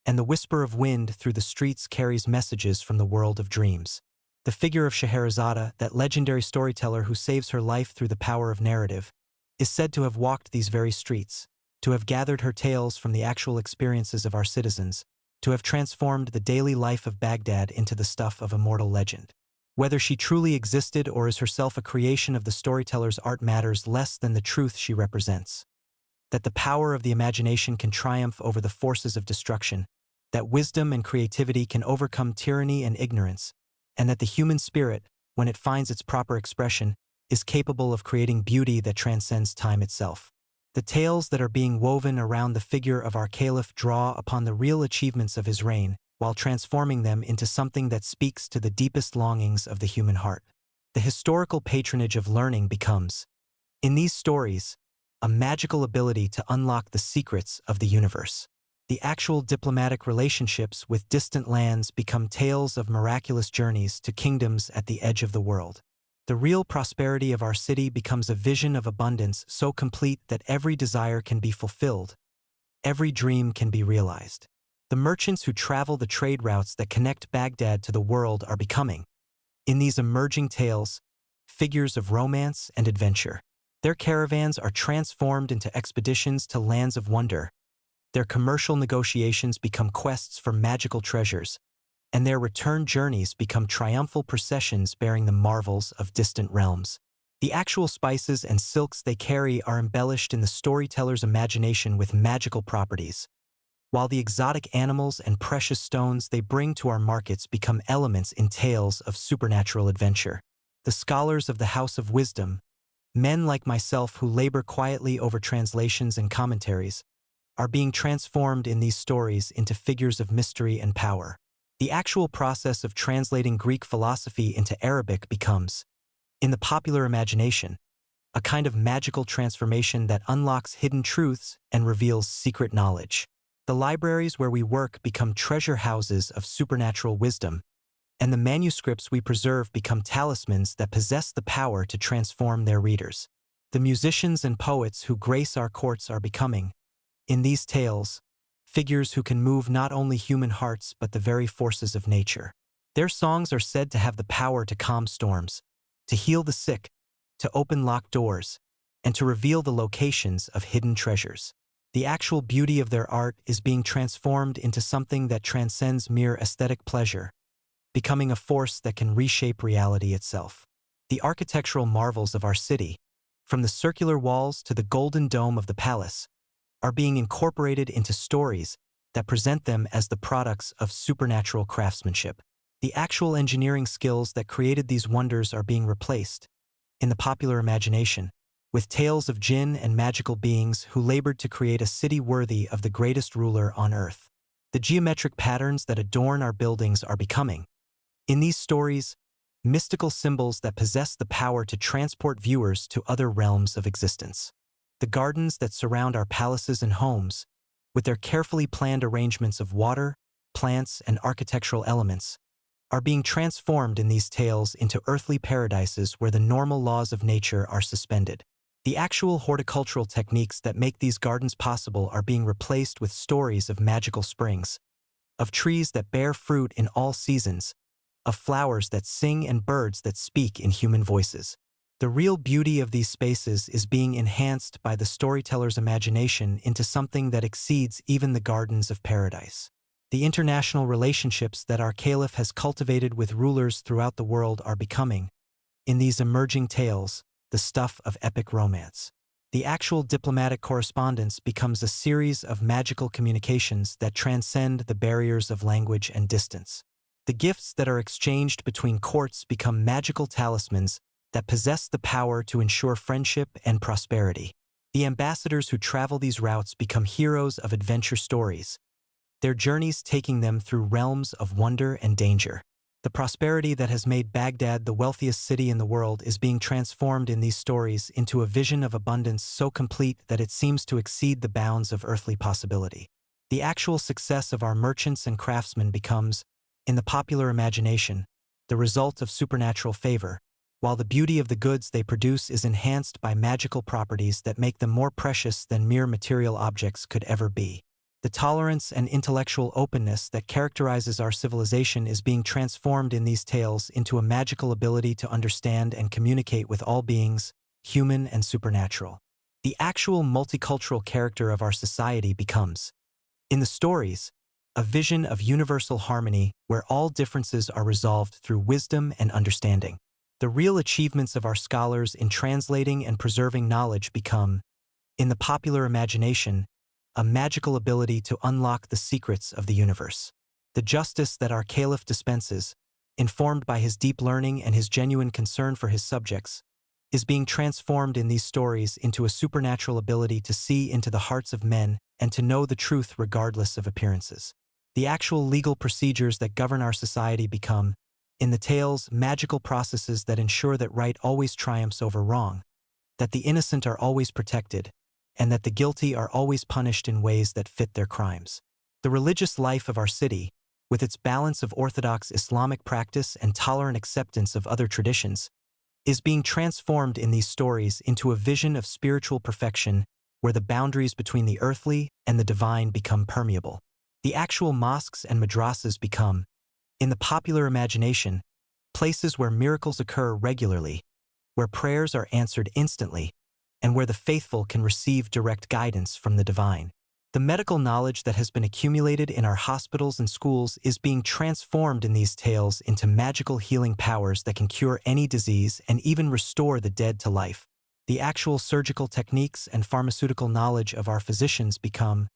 Speaker 1: and the whisper of wind through the streets carries messages from the world of dreams. The figure of Scheherazade, that legendary storyteller who saves her life through the power of narrative, is said to have walked these very streets, to have gathered her tales from the actual experiences of our citizens, to have transformed the daily life of Baghdad into the stuff of immortal legend. Whether she truly existed or is herself a creation of the storyteller's art matters less than the truth she represents. That the power of the imagination can triumph over the forces of destruction, that wisdom and creativity can overcome tyranny and ignorance, and that the human spirit, when it finds its proper expression, is capable of creating beauty that transcends time itself. The tales that are being woven around the figure of our caliph draw upon the real achievements of his reign, while transforming them into something that speaks to the deepest longings of the human heart. The historical patronage of learning becomes, in these stories, a magical ability to unlock the secrets of the universe. The actual diplomatic relationships with distant lands become tales of miraculous journeys to kingdoms at the edge of the world. The real prosperity of our city becomes a vision of abundance so complete that every desire can be fulfilled, every dream can be realized. The merchants who travel the trade routes that connect Baghdad to the world are becoming, in these emerging tales, figures of romance and adventure. Their caravans are transformed into expeditions to lands of wonder. Their commercial negotiations become quests for magical treasures, and their return journeys become triumphal processions bearing the marvels of distant realms. The actual spices and silks they carry are embellished in the storyteller's imagination with magical properties, while the exotic animals and precious stones they bring to our markets become elements in tales of supernatural adventure. The scholars of the House of Wisdom, men like myself who labor quietly over translations and commentaries, are being transformed in these stories into figures of mystery and power. The actual process of translating Greek philosophy into Arabic becomes, in the popular imagination, a kind of magical transformation that unlocks hidden truths and reveals secret knowledge. The libraries where we work become treasure houses of supernatural wisdom, and the manuscripts we preserve become talismans that possess the power to transform their readers. The musicians and poets who grace our courts are becoming, in these tales, figures who can move not only human hearts but the very forces of nature. Their songs are said to have the power to calm storms, to heal the sick, to open locked doors, and to reveal the locations of hidden treasures. The actual beauty of their art is being transformed into something that transcends mere aesthetic pleasure, becoming a force that can reshape reality itself. The architectural marvels of our city, from the circular walls to the golden dome of the palace, are being incorporated into stories that present them as the products of supernatural craftsmanship. The actual engineering skills that created these wonders are being replaced, in the popular imagination, with tales of jinn and magical beings who labored to create a city worthy of the greatest ruler on earth. The geometric patterns that adorn our buildings are becoming, in these stories, mystical symbols that possess the power to transport viewers to other realms of existence. The gardens that surround our palaces and homes, with their carefully planned arrangements of water, plants, and architectural elements, are being transformed in these tales into earthly paradises where the normal laws of nature are suspended. The actual horticultural techniques that make these gardens possible are being replaced with stories of magical springs, of trees that bear fruit in all seasons, of flowers that sing and birds that speak in human voices. The real beauty of these spaces is being enhanced by the storyteller's imagination into something that exceeds even the gardens of paradise. The international relationships that our caliph has cultivated with rulers throughout the world are becoming, in these emerging tales, the stuff of epic romance. The actual diplomatic correspondence becomes a series of magical communications that transcend the barriers of language and distance. The gifts that are exchanged between courts become magical talismans that possess the power to ensure friendship and prosperity. The ambassadors who travel these routes become heroes of adventure stories, their journeys taking them through realms of wonder and danger. The prosperity that has made Baghdad the wealthiest city in the world is being transformed in these stories into a vision of abundance so complete that it seems to exceed the bounds of earthly possibility. The actual success of our merchants and craftsmen becomes, in the popular imagination, the result of supernatural favor, while the beauty of the goods they produce is enhanced by magical properties that make them more precious than mere material objects could ever be. The tolerance and intellectual openness that characterizes our civilization is being transformed in these tales into a magical ability to understand and communicate with all beings, human and supernatural. The actual multicultural character of our society becomes, in the stories, a vision of universal harmony where all differences are resolved through wisdom and understanding. The real achievements of our scholars in translating and preserving knowledge become, in the popular imagination, a magical ability to unlock the secrets of the universe. The justice that our caliph dispenses, informed by his deep learning and his genuine concern for his subjects, is being transformed in these stories into a supernatural ability to see into the hearts of men and to know the truth regardless of appearances. The actual legal procedures that govern our society become, in the tales, magical processes that ensure that right always triumphs over wrong, that the innocent are always protected, and that the guilty are always punished in ways that fit their crimes. The religious life of our city, with its balance of orthodox Islamic practice and tolerant acceptance of other traditions, is being transformed in these stories into a vision of spiritual perfection where the boundaries between the earthly and the divine become permeable. The actual mosques and madrasas become, in the popular imagination, places where miracles occur regularly, where prayers are answered instantly, and where the faithful can receive direct guidance from the divine. The medical knowledge that has been accumulated in our hospitals and schools is being transformed in these tales into magical healing powers that can cure any disease and even restore the dead to life. The actual surgical techniques and pharmaceutical knowledge of our physicians become,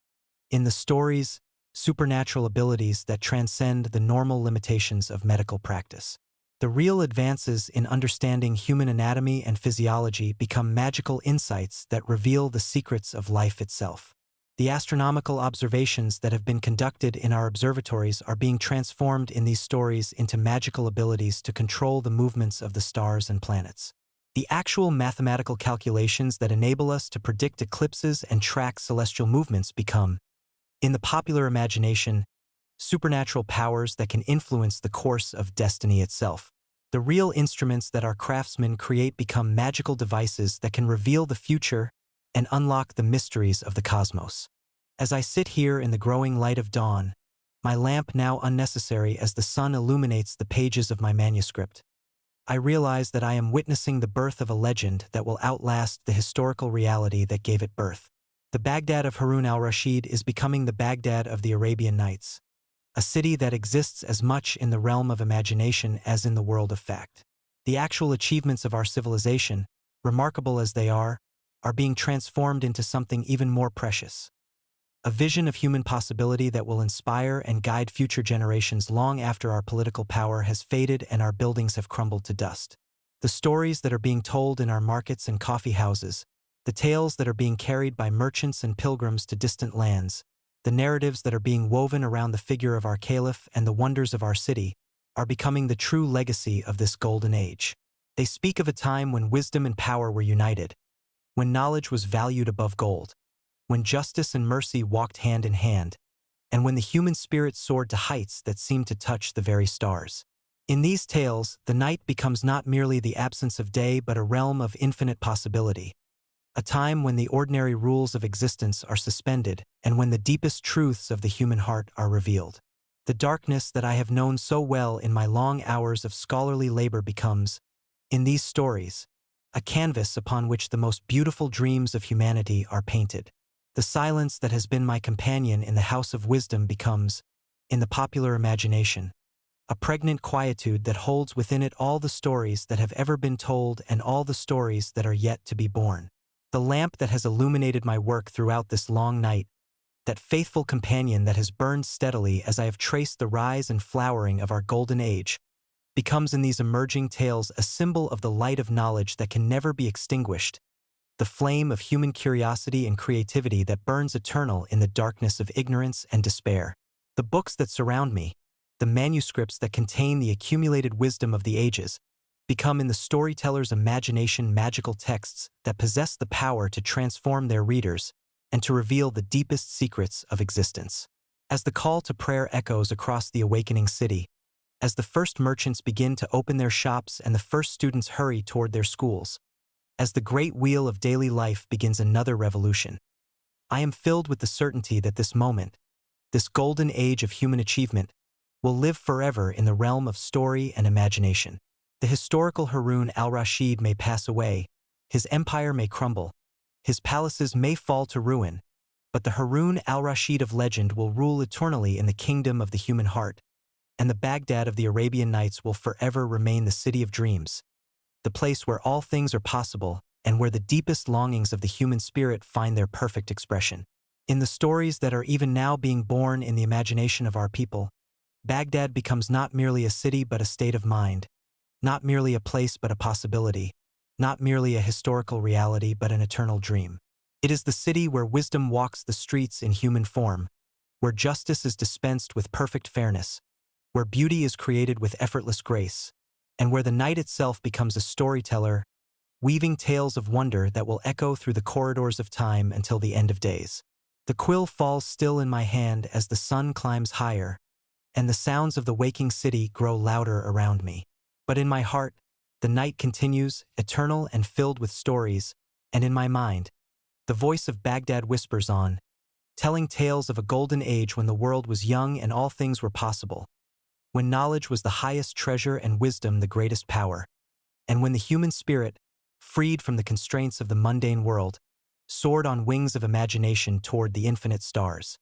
Speaker 1: in the stories, supernatural abilities that transcend the normal limitations of medical practice. The real advances in understanding human anatomy and physiology become magical insights that reveal the secrets of life itself. The astronomical observations that have been conducted in our observatories are being transformed in these stories into magical abilities to control the movements of the stars and planets. The actual mathematical calculations that enable us to predict eclipses and track celestial movements become, in the popular imagination, supernatural powers that can influence the course of destiny itself. The real instruments that our craftsmen create become magical devices that can reveal the future and unlock the mysteries of the cosmos. As I sit here in the growing light of dawn, my lamp now unnecessary as the sun illuminates the pages of my manuscript, I realize that I am witnessing the birth of a legend that will outlast the historical reality that gave it birth. The Baghdad of Harun al-Rashid is becoming the Baghdad of the Arabian Nights, a city that exists as much in the realm of imagination as in the world of fact. The actual achievements of our civilization, remarkable as they are being transformed into something even more precious. A vision of human possibility that will inspire and guide future generations long after our political power has faded and our buildings have crumbled to dust. The stories that are being told in our markets and coffee houses, the tales that are being carried by merchants and pilgrims to distant lands, the narratives that are being woven around the figure of our caliph and the wonders of our city, are becoming the true legacy of this golden age. They speak of a time when wisdom and power were united, when knowledge was valued above gold, when justice and mercy walked hand in hand, and when the human spirit soared to heights that seemed to touch the very stars. In these tales, the night becomes not merely the absence of day but a realm of infinite possibility, a time when the ordinary rules of existence are suspended and when the deepest truths of the human heart are revealed. The darkness that I have known so well in my long hours of scholarly labor becomes, in these stories, a canvas upon which the most beautiful dreams of humanity are painted. The silence that has been my companion in the house of wisdom becomes, in the popular imagination, a pregnant quietude that holds within it all the stories that have ever been told and all the stories that are yet to be born. The lamp that has illuminated my work throughout this long night, that faithful companion that has burned steadily as I have traced the rise and flowering of our golden age, becomes in these emerging tales a symbol of the light of knowledge that can never be extinguished, the flame of human curiosity and creativity that burns eternal in the darkness of ignorance and despair. The books that surround me, the manuscripts that contain the accumulated wisdom of the ages, become in the storyteller's imagination magical texts that possess the power to transform their readers and to reveal the deepest secrets of existence. As the call to prayer echoes across the awakening city, as the first merchants begin to open their shops and the first students hurry toward their schools, as the great wheel of daily life begins another revolution, I am filled with the certainty that this moment, this golden age of human achievement, will live forever in the realm of story and imagination. The historical Harun al-Rashid may pass away, his empire may crumble, his palaces may fall to ruin, but the Harun al-Rashid of legend will rule eternally in the kingdom of the human heart, and the Baghdad of the Arabian Nights will forever remain the city of dreams, the place where all things are possible and where the deepest longings of the human spirit find their perfect expression. In the stories that are even now being born in the imagination of our people, Baghdad becomes not merely a city but a state of mind, not merely a place but a possibility, not merely a historical reality but an eternal dream. It is the city where wisdom walks the streets in human form, where justice is dispensed with perfect fairness, where beauty is created with effortless grace, and where the night itself becomes a storyteller, weaving tales of wonder that will echo through the corridors of time until the end of days. The quill falls still in my hand as the sun climbs higher, and the sounds of the waking city grow louder around me. But in my heart, the night continues, eternal and filled with stories, and in my mind, the voice of Baghdad whispers on, telling tales of a golden age when the world was young and all things were possible, when knowledge was the highest treasure and wisdom the greatest power, and when the human spirit, freed from the constraints of the mundane world, soared on wings of imagination toward the infinite stars.